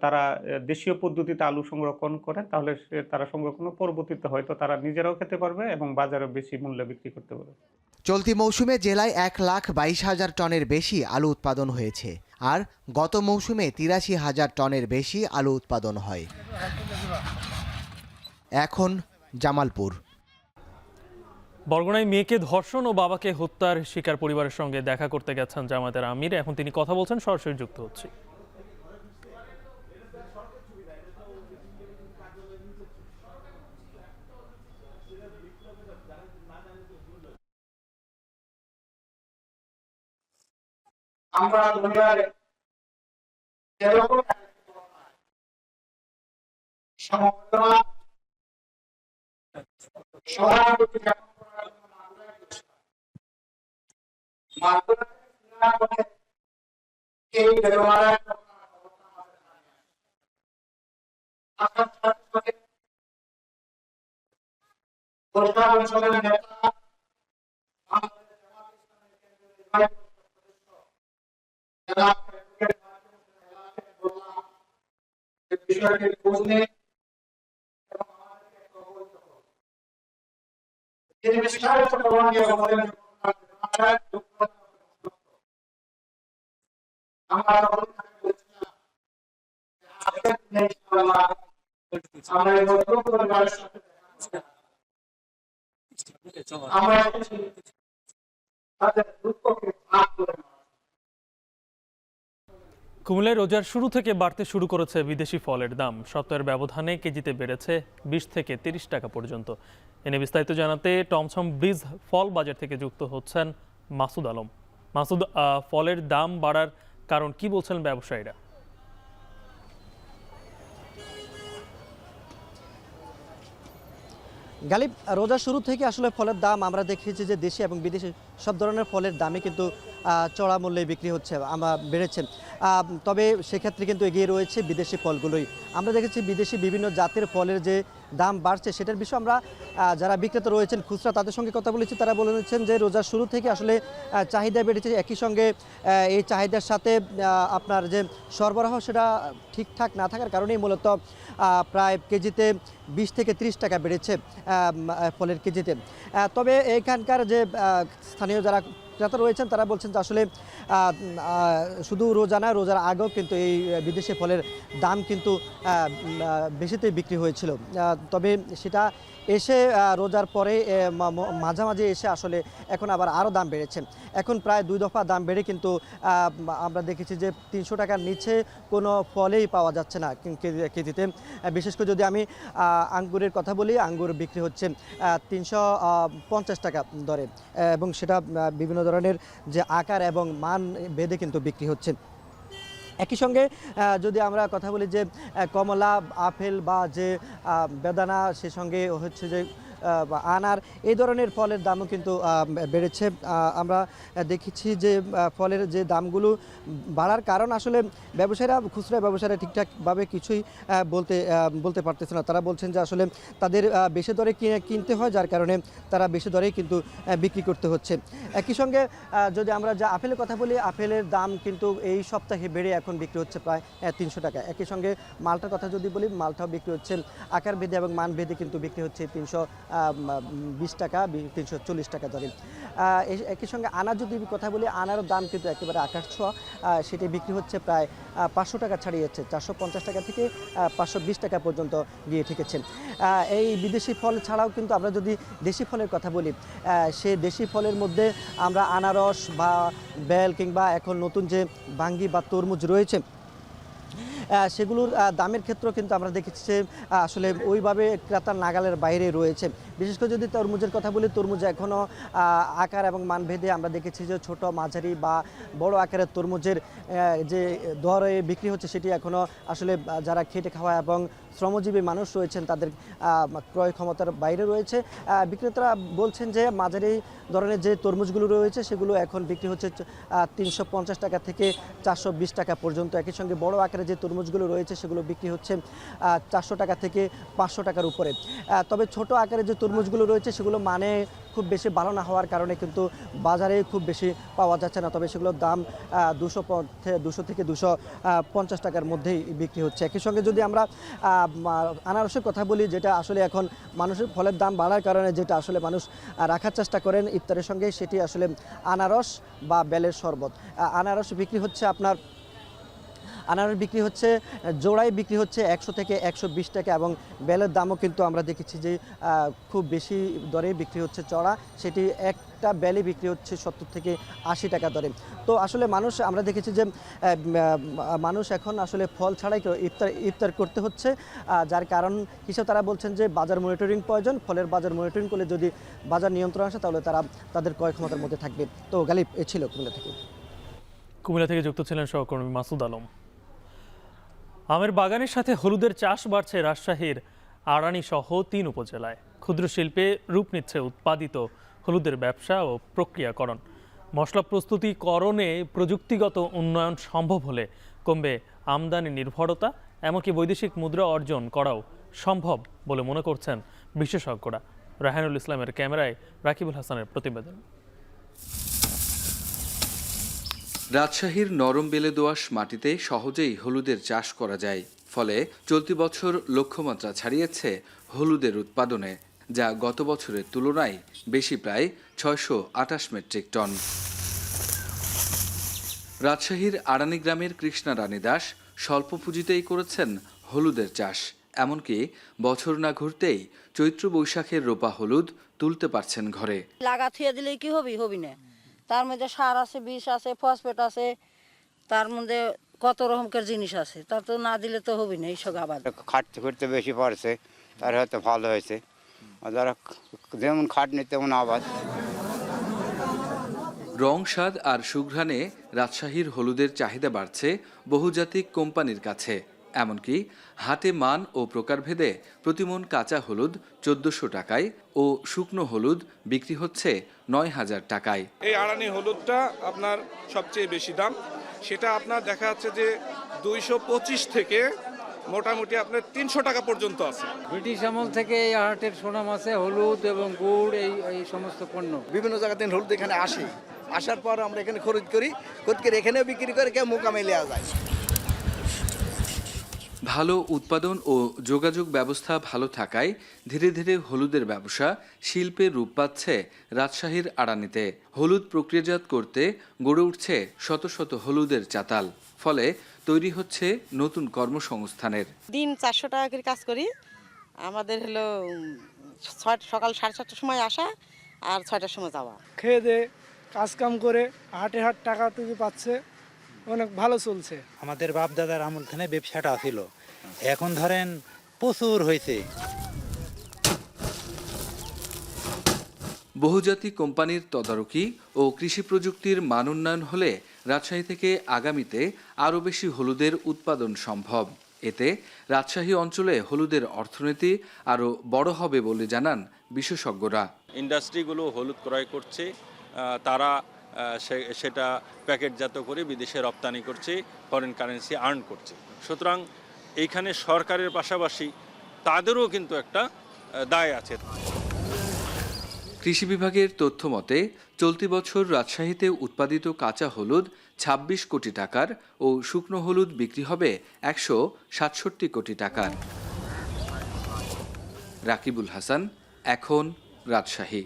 S10: তারা দেশীয় পদ্ধতিতে আলু সংরক্ষণ করে, তাহলে তারা সংরক্ষণ পরবর্তীতে হয়তো তারা নিজেরাও খেতে পারবে এবং বাজারে বেশি মূল্যে বিক্রি করতে পারবে।
S2: চলতি মৌসুমে জেলায় 1,22,000 টনের বেশি আলু উৎপাদন হয়েছে, আর গত মৌসুমে 83,000 টনের বেশি আলু উৎপাদন হয়। এখন জামালপুর।
S1: বরগুনায় মেয়েকে ধর্ষণ ও বাবাকে হত্যার শিকার পরিবারের সঙ্গে দেখা করতে গেছেন জামায়াতের আমির। এখন তিনি কথা বলছেন, সরাসরি যুক্ত হচ্ছি।
S11: আমরা দুনিয়ায় যেরকম সমবেদনা সহানুভূতি জ্ঞাপন করার জন্য মাধ্যমে এই ব্যবহারের অঞ্চলের নেতা বিষয়টির খোঁজ নেই তিনি বিস্তারিত প্রমাণ দিয়ে বলেন
S1: কুমিল্লায় রোজার শুরু থেকে বাড়তে শুরু করেছে বিদেশি ফলের দাম। সপ্তাহের ব্যবধানে কেজিতে বেড়েছে 20 থেকে 30 টাকা পর্যন্ত। এনে বিস্তারিত জানাতে টমথম ব্রিজ ফল বাজার থেকে যুক্ত হচ্ছেন মাসুদ আলম। মাসুদ, ফলের দাম বাড়ার কারণ কি বলছেন ব্যবসায়ীরা?
S22: গালিব, রোজার শুরু থেকে আসলে ফলের দাম আমরা দেখেছি যে দেশি এবং বিদেশি সব ধরনের ফলের দামে কিন্তু
S3: চড়া মূল্যে বিক্রি হচ্ছে বেড়েছে। তবে সেক্ষেত্রে কিন্তু এগিয়ে রয়েছে বিদেশি ফলগুলোই। আমরা দেখেছি বিদেশি বিভিন্ন জাতের ফলের যে দাম বাড়ছে সেটার বিষয়ে আমরা যারা বিক্রেতা রয়েছেন খুচরা তাদের সঙ্গে কথা বলেছি। তারা বলেছেন যে রোজার শুরু থেকে আসলে চাহিদা বেড়েছে, একই সঙ্গে এই চাহিদার সাথে আপনার যে সরবরাহ সেটা ঠিকঠাক না থাকার কারণেই মূলত প্রায় কেজিতে 20 থেকে 30 টাকা বেড়েছে ফলের কেজিতে। তবে এখানকার যে স্থানীয় যারা ক্রেতা রয়েছেন তারা বলছেন যে আসলে শুধু রোজা না, রোজার আগেও কিন্তু এই বিদেশি ফলের দাম কিন্তু বেশিতেই বিক্রি হয়েছিল। তবে সেটা এসে রোজার পরে মাঝামাঝি এসে আসলে এখন আবার আরও দাম বেড়েছে। এখন প্রায় 2 দফা দাম বেড়ে কিন্তু আমরা দেখেছি যে 300 টাকার নিচে কোনো ফলেই পাওয়া যাচ্ছে না কেজিতে। বিশেষ করে যদি আমি আঙ্গুরের কথা বলি, আঙ্গুর বিক্রি হচ্ছে 350 টাকা দরে এবং সেটা বিভিন্ন ধরনের যে আকার এবং মান ভেদে কিন্তু বিক্রি হচ্ছে। একই সঙ্গে যদি আমরা কথা বলি যে কমলা, আপেল বা যে বেদানা, সে সঙ্গে হচ্ছে যে আনার, এই ধরনের ফলের দামও কিন্তু বেড়েছে। আমরা দেখেছি যে ফলের যে দামগুলো বাড়ার কারণ আসলে ব্যবসায়ীরা, খুচরা ব্যবসায়ীরা ঠিকঠাকভাবে কিছুই বলতে পারতেছে না। তারা বলছেন যে আসলে তাদের বেশি দরে কিনতে হয়, যার কারণে তারা বেশি দরেই কিন্তু বিক্রি করতে হচ্ছে। একই সঙ্গে যদি আমরা যে আপেলের কথা বলি, আপেলের দাম কিন্তু এই সপ্তাহে বেড়ে এখন বিক্রি হচ্ছে প্রায় 300 টাকা। একই সঙ্গে মালটার কথা যদি বলি, মালটাও বিক্রি হচ্ছে আকার ভেদে এবং মান ভেদে কিন্তু বিক্রি হচ্ছে 320 টাকা, 340 টাকা দরে। একই সঙ্গে আনার যদি কথা বলি, আনারও দাম কিন্তু একেবারে আকাশ ছোঁয়া। সেটি বিক্রি হচ্ছে প্রায় 500 টাকা ছাড়িয়েছে, 450 টাকা থেকে 520 টাকা পর্যন্ত গিয়ে ঠেকেছে। এই বিদেশি ফল ছাড়াও কিন্তু আমরা যদি দেশি ফলের কথা বলি, সে দেশি ফলের মধ্যে আমরা আনারস বা বেল কিংবা এখন নতুন যে বাঙ্গি বা তরমুজ রয়েছে, সেগুলোর দামের ক্ষেত্রেও কিন্তু আমরা দেখেছি যে আসলে ওইভাবে ক্রেতার নাগালের বাইরে রয়েছে। বিশেষ করে যদি তরমুজের কথা বলি, তরমুজ এখনও আকার এবং মানভেদে আমরা দেখেছি যে ছোট, মাঝারি বা বড় আকারের তরমুজের যে দরে বিক্রি হচ্ছে সেটি এখনও আসলে যারা খেটে খাওয়া এবং শ্রমজীবী মানুষ রয়েছেন তাদের ক্রয় ক্ষমতার বাইরে রয়েছে। বিক্রেতারা বলছেন যে মাঝারি ধরনের যে তরমুজগুলো রয়েছে সেগুলো এখন বিক্রি হচ্ছে 350 টাকা থেকে 420 টাকা পর্যন্ত। একই সঙ্গে বড় আকারে যে তরমুজগুলো রয়েছে সেগুলো বিক্রি হচ্ছে 400 টাকা থেকে 500 টাকার উপরে। তবে ছোট আকারে যে তরমুজগুলো রয়েছে সেগুলো মানে খুব বেশি ভালো না হওয়ার কারণে কিন্তু বাজারে খুব বেশি পাওয়া যাচ্ছে না। তবে সেগুলোর দাম 200 থেকে 250 টাকার মধ্যেই বিক্রি হচ্ছে। একই সঙ্গে যদি আমরা আনারসের কথা বলি, যেটা আসলে এখন মানুষের ফলের দাম বাড়ার কারণে যেটা আসলে মানুষ রাখার চেষ্টা করেন ইফতারের সঙ্গে, সেটি আসলে আনারস বা বেলের শরবত। আনারস বিক্রি হচ্ছে আনারস বিক্রি হচ্ছে জোড়ায় বিক্রি হচ্ছে 100 থেকে 120 টাকা এবং বেলের দামও কিন্তু আমরা দেখেছি যে খুব বেশি দরে বিক্রি হচ্ছে চড়া, সেটি একটা বেলে বিক্রি হচ্ছে 70 থেকে 80 টাকা দরে। তো আসলে আমরা দেখেছি যে মানুষ এখন আসলে ফল ছাড়াই ইফতার করতে হচ্ছে, যার কারণ হিসেবে তারা বলছেন যে বাজার মনিটরিং প্রয়োজন। ফলের বাজার মনিটরিং করলে যদি বাজার নিয়ন্ত্রণ আসে তাহলে তারা তাদের ক্রয় ক্ষমতার মধ্যে থাকবে। তো গালিব, এ ছিল
S1: কুমিল্লা থেকে যুক্ত ছিলেন সহকর্মী মাসুদ আলম। আমের বাগানের সাথে হলুদের চাষ বাড়ছে রাজশাহীর আড়ানি সহ 3 উপজেলায়। ক্ষুদ্র শিল্পে রূপ নিচ্ছে উৎপাদিত হলুদের ব্যবসা ও প্রক্রিয়াকরণ। মশলা প্রস্তুতিকরণে প্রযুক্তিগত উন্নয়ন সম্ভব হলে কমবে আমদানি নির্ভরতা, এমনকি বৈদেশিক মুদ্রা অর্জন করাও সম্ভব বলে মনে করছেন বিশেষজ্ঞরা। রাহানুল ইসলামের ক্যামেরায় রাকিবুল হাসানের প্রতিবেদন।
S4: রাজশাহীর নরম বেলে দোআঁশ মাটিতে সহজেই হলুদের চাষ করা যায়, ফলে চলতি বছর লক্ষ্যমাত্রা ছাড়িয়েছে হলুদের উৎপাদনে, যা গত বছরের তুলনায় বেশি, প্রায় 628 মেট্রিক টন। রাজশাহীর আড়ানি গ্রামের কৃষ্ণা রানী দাস স্বল্প পুঁজিতেই করেছেন হলুদের চাষ। এমনকি বছর না ঘুরতেই চৈত্র বৈশাখের রোপা হলুদ তুলতে পারছেন ঘরে।
S12: লাগা থুয়ে দিলে কি হবি না, তার মধ্যে সার আছে, বিষ আছে, ফসফেট আছে, তার মধ্যে কত রকমের জিনিস আছে, তার তো না দিলে তো হবি না এইসব আবাদ।
S13: খাটতে খুঁড়তে বেশি পড়ছে, তার হয়তো ভালো হয়েছে, যারা যেমন খাটনি তেমন আবাদ।
S4: রং, স্বাদ আর সুঘ্রাণে রাজশাহীর হলুদের চাহিদা বাড়ছে বহুজাতিক কোম্পানির কাছে। এমনকি হাটে মান ও প্রকারভেদে প্রতিমন কাঁচা হলুদ ১৪০০ টাকায় ও শুকনো হলুদ বিক্রি হচ্ছে ৯,০০০ টাকায়।
S14: এই আড়ানি হলুদটা আপনার সবচেয়ে বেশি দাম, সেটা আপনার দেখা যাচ্ছে যে ২২৫ থেকে মোটামুটি আপনার ৩০০ টাকা পর্যন্ত আছে।
S15: ব্রিটিশ আমল থেকে এই হাটের সুনাম আছে, হলুদ এবং গুড় এই সমস্ত পণ্য
S16: বিভিন্ন জায়গাতে হলুদ এখানে আসে, আসার পর আমরা এখানে খরিদ করি, এখানেও বিক্রি করে কেউ মোকামে নেওয়া যায়।
S4: ভালো উৎপাদন ও যোগাযোগ ব্যবস্থা ভালো থাকায় ধীরে ধীরে হলুদের ব্যবসা শিল্পের রূপ পাচ্ছে রাজশাহীর আড়ানিতে। হলুদ প্রক্রিয়াজাত করতে গড়ে উঠছে শত শত হলুদের চাতাল, ফলে তৈরি হচ্ছে নতুন কর্মসংস্থানের।
S17: দিন ৪০০ টাকা করে কাজ করি। আমাদের হলো সকাল 7:30টার সময় আসা আর 6টার সময় যাওয়া।
S19: খেয়ে দে কাজ কাম করে হাটে হাট টাকা টুকু পাচ্ছে, অনেক ভালো চলছে।
S20: আমাদের বাপ দাদার আমল থেকে ব্যবসাটা ছিল, এখন ধরেন প্রচুর হয়েছে।
S4: বহুজাতিক কোম্পানির তদারকি ও কৃষি প্রযুক্তির মান উন্নয়ন হলে রাজশাহী থেকে আগামীতে আরও বেশি হলুদের উৎপাদন সম্ভব। এতে রাজশাহী অঞ্চলে হলুদের অর্থনীতি আরও বড় হবে বলে জানান বিশেষজ্ঞরা।
S23: ইন্ডাস্ট্রিগুলো হলুদ ক্রয় করছে, তারা সেটা প্যাকেটজাত করে বিদেশে রপ্তানি করছে, ফরেন কারেন্সি আর্ন করছে। সুতরাং এইখানে সরকারের পাশাপাশি তাদেরও কিন্তু একটা দায় আছে।
S4: কৃষি বিভাগের তথ্য মতে চলতি বছর রাজশাহীতে উৎপাদিত কাঁচা হলুদ ২৬ কোটি টাকার ও শুকনো হলুদ বিক্রি হবে ১৬৭ কোটি টাকার। রাকিবুল হাসান, এখন রাজশাহী।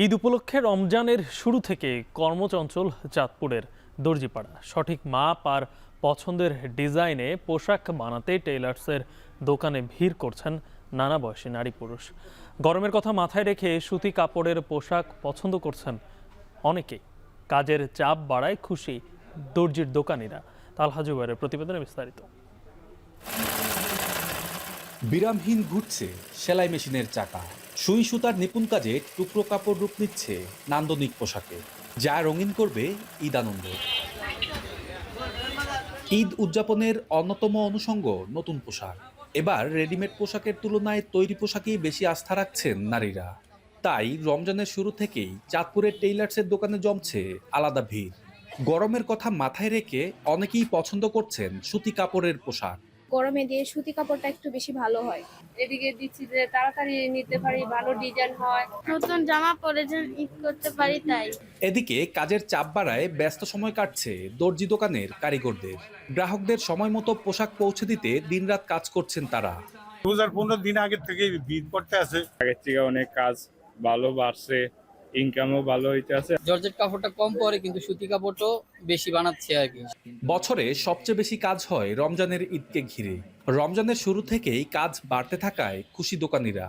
S1: ঈদ উপলক্ষে রমজানের শুরু থেকে কর্মচঞ্চল চাঁদপুরের দর্জিপাড়া। সঠিক মাপ আর পছন্দের ডিজাইনে পোশাক বানাতে টেইলার্সের দোকানে ভিড় করছেন নানা বয়সী নারী পুরুষ। গরমের কথা মাথায় রেখে সুতি কাপড়ের পোশাক পছন্দ করছেন অনেকেই। কাজের চাপ বাড়ায় খুশি দর্জির দোকানিরা। তালহা জুবাইরের প্রতিবেদনে বিস্তারিত।
S25: বিরামহীন ঘুরছে সেলাই মেশিনের চাকা, সুই সুতার নিপুণ কাজে টুকরো কাপড় রূপ নিচ্ছে নান্দনিক পোশাকে, যা রঙিন করবে ঈদ আনন্দ। ঈদ উদযাপনের অন্যতম অনুষঙ্গ নতুন পোশাক। এবার রেডিমেড পোশাকের তুলনায় তৈরি পোশাকেই বেশি আস্থা রাখছেন নারীরা। তাই রমজানের শুরু থেকেই চাঁদপুরের টেইলার্সের দোকানে জমছে আলাদা ভিড়। গরমের কথা মাথায় রেখে অনেকেই পছন্দ করছেন সুতি কাপড়ের পোশাক।
S29: গরমে দিয়ে সুতি কাপড়টা একটু বেশি ভালো হয়। এদিকে দিচ্ছি যে তাড়াতাড়ি নিতে পারি, ভালো ডিজাইন হয়, নতুন জামা পরে যে ঈদ করতে পারি তাই।
S25: এদিকে কাজের চাপ বাড়ায় ব্যস্ত সময় কাটছে দর্জি দোকানের কারিগরদের। গ্রাহকদের সময় মতো পোশাক পৌঁছে দিতে দিনরাত কাজ করছেন তারা।
S30: 2015 দিন আগের থেকে ভিড় করতে আছে, আগের থেকে অনেক কাজ ভালো বাড়ছে, ইনকামও ভালো হইতে আছে।
S15: জর্জেট কাপড়টা কম পরে কিন্তু সুতি কাপড়টাও বেশি বানাচ্ছে আর কি।
S25: বছরে সবচেয়ে বেশি কাজ হয় রমজানের ঈদকে ঘিরে। রমজানের শুরু থেকেই কাজ বাড়তে থাকায় খুশি দোকানিরা।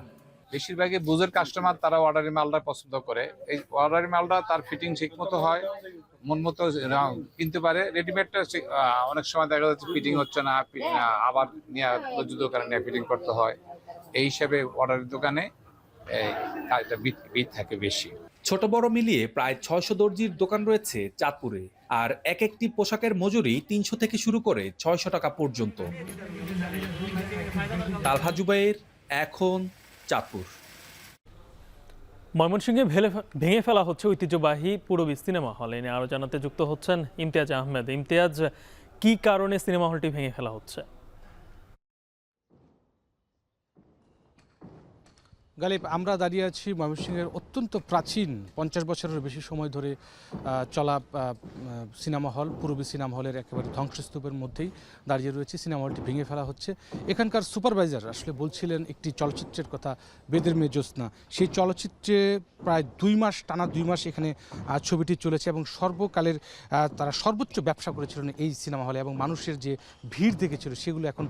S31: বেশিরভাগই বুঝের কাস্টমার, তারা অর্ডারি মালটা পছন্দ করে। এই অর্ডারি মালটা তার ফিটিং ঠিক মতো হয়, মন মতো কিনতে পারে। রেডিমেডটা অনেক সময় দেখা যাচ্ছে ফিটিং হচ্ছে না, আবার নিয়ে দোকানে নিয়ে ফিটিং করতে হয়। এই হিসাবে অর্ডারের দোকানে কাজটা ভিড় থাকে বেশি।
S25: ছোট বড় মিলিয়ে প্রায় ৬০০ দর্জির দোকান রয়েছে চাঁদপুরে, আর এক একটি পোশাকের মজুরি ৩০০ থেকে শুরু করে ৬০০ টাকা পর্যন্ত। তালহা জুবাইর, এখন চাঁদপুর।
S1: ময়মনসিংহে ভেঙে ফেলা হচ্ছে ঐতিহ্যবাহী পূরবী সিনেমা হল। এনে আরও জানাতে যুক্ত হচ্ছেন ইমতিয়াজ আহমেদ। ইমতিয়াজ, কি কারণে সিনেমা হলটি ভেঙে ফেলা হচ্ছে?
S32: গালিব, আমরা দাঁড়িয়ে আছি ময়মনসিংহের অত্যন্ত প্রাচীন 50 বছরের বেশি সময় ধরে চলা সিনেমা হল পূরবী সিনেমা হলের একেবারে ধ্বংসস্তূপের মধ্যেই দাঁড়িয়ে রয়েছে। সিনেমা হলটি ভেঙে ফেলা হচ্ছে। এখানকার সুপারভাইজার আসলে বলছিলেন একটি চলচ্চিত্রের কথা, বেদের মেয়ে জ্যোৎস্না। সেই চলচ্চিত্রে প্রায় 2 মাস, টানা 2 মাস এখানে ছবিটি চলেছে এবং সর্বকালের তারা সর্বোচ্চ ব্যবসা করেছিলেন এই সিনেমা হলে, এবং মানুষের যে ভিড় দেখেছিল সেগুলো এখন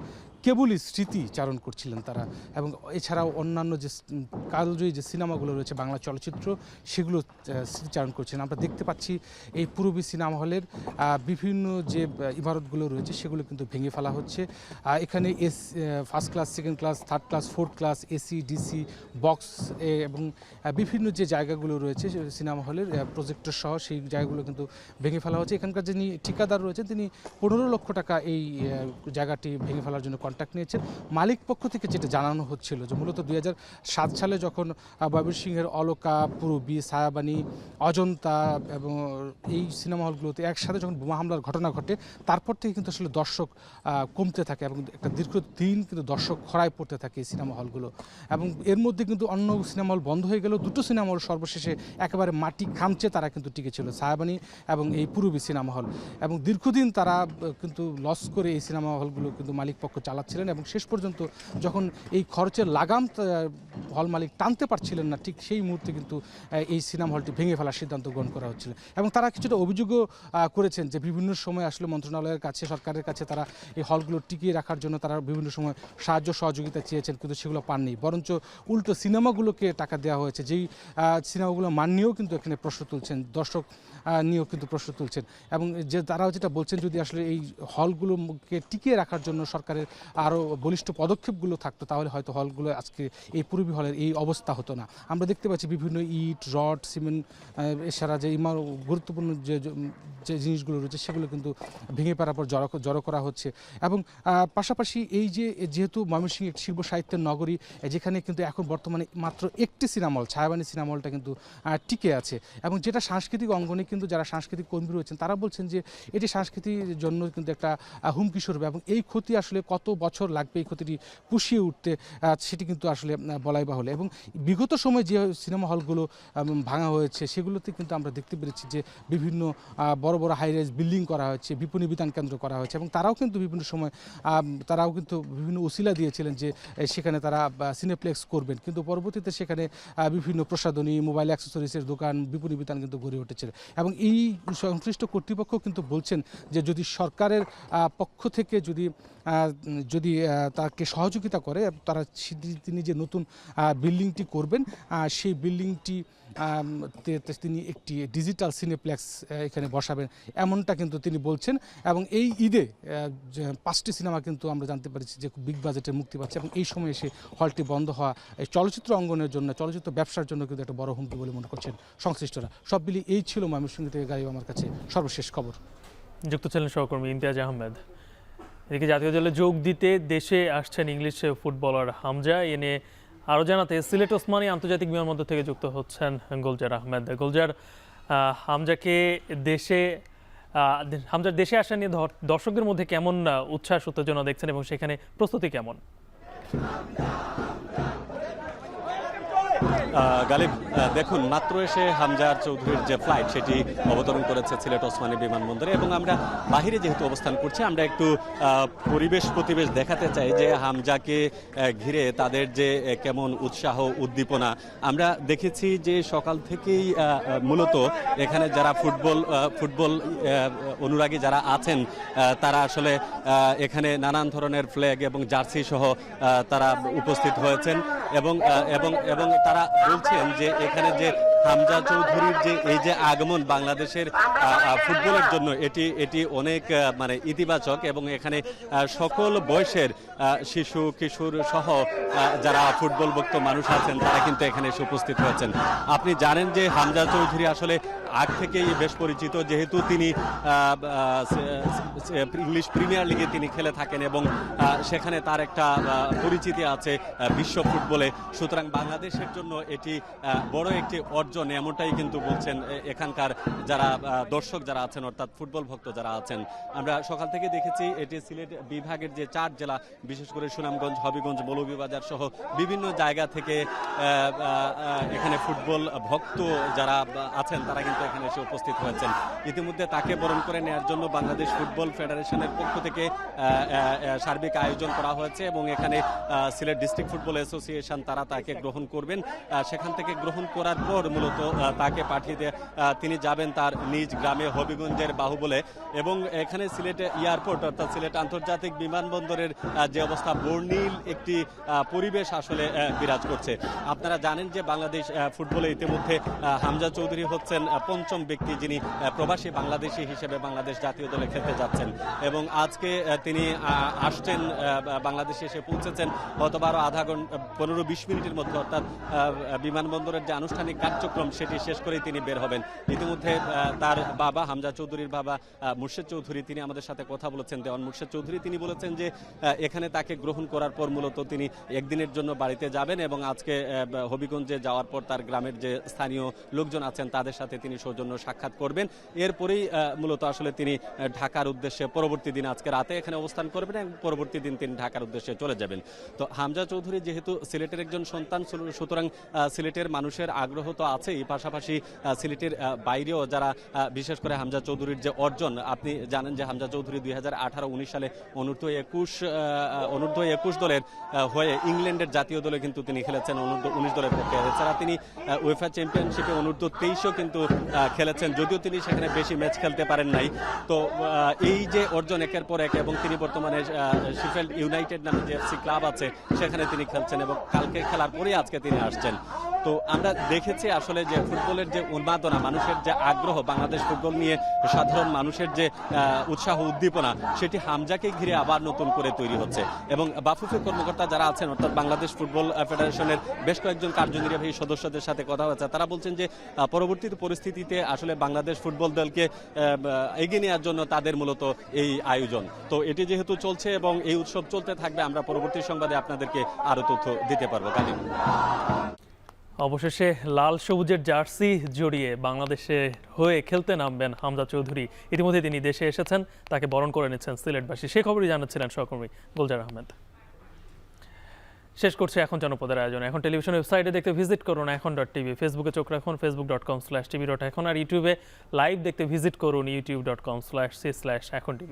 S32: কেবলই স্মৃতিচারণ করছিলেন তারা। এবং এছাড়াও অন্যান্য যে কালজয়ী যে সিনেমাগুলো রয়েছে বাংলা চলচ্চিত্র, সেগুলো স্মৃতিচারণ করছিলেন। আমরা দেখতে পাচ্ছি এই পূরবী সিনেমা হলের বিভিন্ন যে ইমারতগুলো রয়েছে সেগুলো কিন্তু ভেঙে ফেলা হচ্ছে। এখানে first class, second class, third class, fourth class, AC, DC, box এবং বিভিন্ন যে জায়গাগুলো রয়েছে সিনেমা হলের প্রজেক্টর সহ সেই জায়গাগুলো কিন্তু ভেঙে ফেলা হচ্ছে। এখানকার যিনি ঠিকাদার রয়েছেন তিনি 15 লক্ষ টাকা এই জায়গাটি ভেঙে ফেলার জন্য কন্ট্রাক্ট নিয়েছেন। মালিক পক্ষ থেকে যেটা জানানো হচ্ছিল যে মূলত 2007 সালে যখন ময়মনসিংহের অলকা, পূরবী, ছায়াবাণী, অজন্তা এবং এই সিনেমা হলগুলোতে একসাথে যখন বোমা হামলার ঘটনা ঘটে, তারপর থেকে কিন্তু আসলে দর্শক কমতে থাকে এবং একটা দীর্ঘদিন কিন্তু দর্শক খরায় পড়তে থাকে এই সিনেমা হলগুলো। এবং এর মধ্যে কিন্তু অন্য সিনেমা হল বন্ধ হয়ে গেল, দুটো সিনেমা হল সর্বশেষে একেবারে মাটি খামচে তারা কিন্তু টিকেছিল, ছায়াবাণী এবং এই পূরবী সিনেমা হল। এবং দীর্ঘদিন তারা কিন্তু লস করে এই সিনেমা হলগুলো কিন্তু মালিক পক্ষ চালাচ্ছিলেন এবং শেষ পর্যন্ত যখন এই খরচের লাগাম হল মালিক টানতে পারছিলেন না, ঠিক সেই মুহূর্তে কিন্তু এই সিনেমা হলটি ভেঙে ফেলার সিদ্ধান্ত গ্রহণ করা হচ্ছিল। এবং তারা কিছুটা অভিযোগও করেছেন যে বিভিন্ন সময় আসলে মন্ত্রণালয়ের কাছে, সরকারের কাছে তারা এই হলগুলো টিকিয়ে রাখার জন্য তারা বিভিন্ন সময় সাহায্য সহযোগিতা চেয়েছেন, কিন্তু সেগুলো পাননি। বরঞ্চ উল্টো সিনেমাগুলোকে টাকা দেওয়া হয়েছে, যেই সিনেমাগুলোর মান নিয়েও কিন্তু এখানে প্রশ্ন তুলছেন, দর্শক নিয়েও কিন্তু প্রশ্ন তুলছেন। এবং যে তারাও যেটা বলছেন, যদি আসলে এই হলগুলোকে টিকিয়ে রাখার জন্য সরকারের আরও বলিষ্ঠ পদক্ষেপগুলো থাকতো, তাহলে হয়তো হলগুলো আজকে এই পূরবী হলের এই অবস্থা হতো না। আমরা দেখতে পাচ্ছি বিভিন্ন ইট, রড, সিমেন্ট এছাড়া যে গুরুত্বপূর্ণ যে জিনিসগুলো রয়েছে সেগুলো কিন্তু ভেঙে পড়ার পর জড়ো করা হচ্ছে। এবং পাশাপাশি এই যেহেতু ময়মনসিংহ একটি শিল্প সাহিত্যের নগরী, যেখানে কিন্তু এখন বর্তমানে মাত্র একটি সিনেমা হল, ছায়াবাণী সিনেমা হলটা কিন্তু টিকে আছে। এবং যেটা সাংস্কৃতিক অঙ্গনে কিন্তু যারা সাংস্কৃতিক কর্মী রয়েছেন তারা বলছেন যে এটি সাংস্কৃতির জন্য কিন্তু একটা হুমকি স্বরূপ, এবং এই ক্ষতি আসলে কত বছর লাগবে এই ক্ষতিটি পুষিয়ে উঠতে, সেটি কিন্তু আসলে বলাই বাহুল্য। এবং বিগত সময়ে যে সিনেমা হলগুলো ভাঙা হয়েছে সেগুলোতে কিন্তু আমরা দেখতে পেরেছি যে বিভিন্ন বড় বড় হাইরাইজ বিল্ডিং করা হয়েছে, বিপণী বিতান কেন্দ্র করা হয়েছে, এবং তারাও কিন্তু বিভিন্ন সময় বিভিন্ন উসিলা দিয়েছিলেন যে সেখানে তারা সিনেপ্লেক্স করবেন, কিন্তু পরবর্তীতে সেখানে বিভিন্ন প্রসাধনী, মোবাইল অ্যাক্সেসরিজের দোকান, বিপণী বিতান কিন্তু গড়ে উঠেছে। এবং এই সংশ্লিষ্ট কর্তৃপক্ষ কিন্তু বলছেন যে যদি সরকারের পক্ষ থেকে যদি তাকে সহযোগিতা করে, তারা তিনি যে নতুন বিল্ডিংটি করবেন সেই বিল্ডিংটি তিনি একটি ডিজিটাল সিনেপ্লেক্স এখানে বসাবেন, এমনটা কিন্তু তিনি বলছেন। এবং এই ঈদে 5টি সিনেমা কিন্তু আমরা জানতে পারছি যে বিগ বাজেটে মুক্তি পাচ্ছে, এবং এই সময় এসে হলটি বন্ধ হওয়া এই চলচ্চিত্র অঙ্গনের জন্য, চলচ্চিত্র ব্যবসার জন্য কিন্তু একটা বড় হুমকি বলে মনে করছেন সংশ্লিষ্টরা। সব মিলিয়ে এই ছিল ময়মনসিংহ থেকে গাড়ি আমার কাছে সর্বশেষ খবর।
S1: যুক্ত ছিলেন সহকর্মী ইমতিয়াজ আহমেদ। এদিকে জাতীয় দলে যোগ দিতে দেশে আসছেন ইংলিশ ফুটবলার হামজা। এ নিয়ে আরও জানাতে সিলেট ওসমানী আন্তর্জাতিক বিমানবন্দর থেকে যুক্ত হচ্ছেন গোলজার আহমেদ। গোলজার, হামজার দেশে আসা নিয়ে দর্শকদের মধ্যে কেমন উচ্ছ্বাস উত্তেজনা দেখছেন এবং সেখানে প্রস্তুতি কেমন?
S5: গালিব, দেখুন, মাত্র এসে হামজার চৌধুরীর যে ফ্লাইট সেটি অবতরণ করেছে সিলেট ওসমানী বিমানবন্দরে, এবং আমরা বাহিরে যেহেতু অবস্থান করছি আমরা একটু পরিবেশ দেখাতে চাই যে হামজাকে ঘিরে তাদের যে কেমন উৎসাহ উদ্দীপনা। আমরা দেখেছি যে সকাল থেকেই মূলত এখানে যারা ফুটবল অনুরাগী যারা আছেন তারা আসলে এখানে নানান ধরনের ফ্ল্যাগ এবং জার্সি সহ তারা উপস্থিত হয়েছেন, এবং তারা বলছেন যে এখানে যে হামজা চৌধুরীর যে এই যে আগমন বাংলাদেশের ফুটবলের জন্য এটি অনেক মানে ইতিবাচক, এবং এখানে সকল বয়সের শিশু কিশোর সহ যারা ফুটবল ভক্ত মানুষ আছেন তারা কিন্তু এখানে এসে উপস্থিত হয়েছেন। আপনি জানেন যে হামজা চৌধুরী আসলে আগ থেকেই বেশ পরিচিত, যেহেতু তিনি ইংলিশ প্রিমিয়ার লিগে তিনি খেলে থাকেন এবং সেখানে তার একটা পরিচিতি আছে বিশ্ব ফুটবলে। সুতরাং বাংলাদেশের জন্য এটি বড় একটি অর্জন, এমনটাই কিন্তু বলছেন এখানকার যারা দর্শক যারা আছেন, অর্থাৎ ফুটবল ভক্ত যারা আছেন। আমরা সকাল থেকে দেখেছি এটি সিলেট বিভাগের যে 4 জেলা, বিশেষ করে সুনামগঞ্জ, হবিগঞ্জ, মৌলভীবাজার সহ বিভিন্ন জায়গা থেকে এখানে ফুটবল ভক্ত যারা আছেন তারা কিন্তু এখানে এসে উপস্থিত হয়েছেন। ইতিমধ্যে তাকে বরণ করে নেওয়ার জন্য বাংলাদেশ ফুটবল ফেডারেশনের পক্ষ থেকে সার্বিক আয়োজন করা হয়েছে, এবং এখানে সিলেট ডিস্ট্রিক্ট ফুটবল অ্যাসোসিয়েশন তারা তাকে গ্রহণ করবেন। সেখান থেকে গ্রহণ করার পর মূলত তাকে পাঠিয়ে দিয়ে তিনি যাবেন তার নিজ গ্রামে হবিগঞ্জের বাহুবলে। এবং এখানে সিলেট এয়ারপোর্ট অর্থাৎ সিলেট আন্তর্জাতিক বিমানবন্দরের যে অবস্থা, বর্ণিল একটি পরিবেশ আসলে বিরাজ করছে। আপনারা জানেন যে বাংলাদেশ ফুটবলে ইতিমধ্যে হামজা চৌধুরী হচ্ছেন পঞ্চম ব্যক্তি যিনি প্রবাসী বাংলাদেশি হিসেবে বাংলাদেশ জাতীয় দলে খেলতে যাচ্ছেন, এবং আজকে তিনি আসছেন বাংলাদেশে এসে পৌঁছেছেন হয়তো আরো আধা ঘন্টা 15-20 মিনিটের মধ্যে, অর্থাৎ বিমানবন্দরের যে আনুষ্ঠানিক কার্যক্রম সেটি শেষ করেই তিনি বের হবেন। ইতিমধ্যে তার বাবা হামজা চৌধুরীর বাবা মুর্শেদ চৌধুরী তিনি আমাদের সাথে কথা বলেছেন, দেওয়ান মুর্শেদ চৌধুরী। তিনি বলেছেন যে এখানে তাকে গ্রহণ করার পর মূলত তিনি একদিনের জন্য বাড়িতে যাবেন এবং আজকে হবিগঞ্জে যাওয়ার পর তার গ্রামের যে স্থানীয় লোকজন আছেন তাদের সাথে তিনি সৌজন্য সাক্ষাৎ করবেন। এরপরেই মূলত আসলে তিনি ঢাকার উদ্দেশ্যে পরবর্তী দিন আজকে রাতে এখানে অবস্থান করবেন এবং পরবর্তী দিন তিনি ঢাকার উদ্দেশ্যে চলে যাবেন। তো হামজা চৌধুরী যেহেতু সিলেটের একজন সন্তান, সুতরাং সিলেটের মানুষের আগ্রহ তো আছেই, পাশাপাশি সিলেটের বাইরেও যারা বিশেষ করে হামজা চৌধুরীর যে অর্জন, আপনি জানেন যে হামজা চৌধুরী 2018-19 সালে অনূর্ধ্ব 21 দলের হয়ে ইংল্যান্ডের জাতীয় দলে কিন্তু তিনি খেলেছেন, অনূর্ধ্ব 19 দলের পক্ষে। এছাড়া তিনি উয়েফা চ্যাম্পিয়নশিপে অনূর্ধ্ব 23ও কিন্তু খেলেছেন, যদিও তিনি সেখানে বেশি ম্যাচ খেলতে পারেন নাই। তো এই যে অর্জন একের পর এক, এবং তিনি বর্তমানে শিফিল্ড ইউনাইটেড নামে যে এফসি ক্লাব আছে সেখানে তিনি খেলছেন এবং কালকে খেলার পরেই আজকে তিনি আসছেন। তো আমরা দেখেছি আসলে যে ফুটবলের যে উন্মাদনা, মানুষের যে আগ্রহ, বাংলাদেশ ফুটবল নিয়ে সাধারণ মানুষের যে উৎসাহ উদ্দীপনা, সেটি হামজাকে ঘিরে আবার নতুন করে তৈরি হচ্ছে। এবং বাফুফে কর্মকর্তা যারা আছেন অর্থাৎ বাংলাদেশ ফুটবল ফেডারেশনের বেশ কয়েকজন কার্যনির্বাহী সদস্যদের সাথে কথা হয়েছে, তারা বলছেন যে পরবর্তী পরিস্থিতিতে আসলে বাংলাদেশ ফুটবল দলকে এগিয়ে নেওয়ার জন্য তাদের মূলত এই আয়োজন। তো এটি যেহেতু চলছে এবং এই উৎসব চলতে থাকবে, আমরা পরবর্তী সংবাদে আপনাদেরকে আরো তথ্য দিতে পারবো। কালী,
S1: অবশেষে লাল সবুজের জার্সি জড়িয়ে বাংলাদেশে হয়ে খেলতে নামবেন হামজা চৌধুরী। ইতিমধ্যে তিনি দেশে এসেছেন, তাকে বরণ করে নিচ্ছেন সিলেটবাসী। সে খবরই জানাচ্ছিলেন সহকর্মী গুলজার আহমেদ। শেষ করছে এখন জনপদের আয়োজন। এখন টেলিভিশন ওয়েবসাইটে দেখতে ভিজিট করুন এখন.tv, ফেসবুকে চোখ রাখুন facebook.com/tv.এখন, আর ইউটিউবে লাইভ দেখতে ভিজিট করুন youtube.com/c/echontv।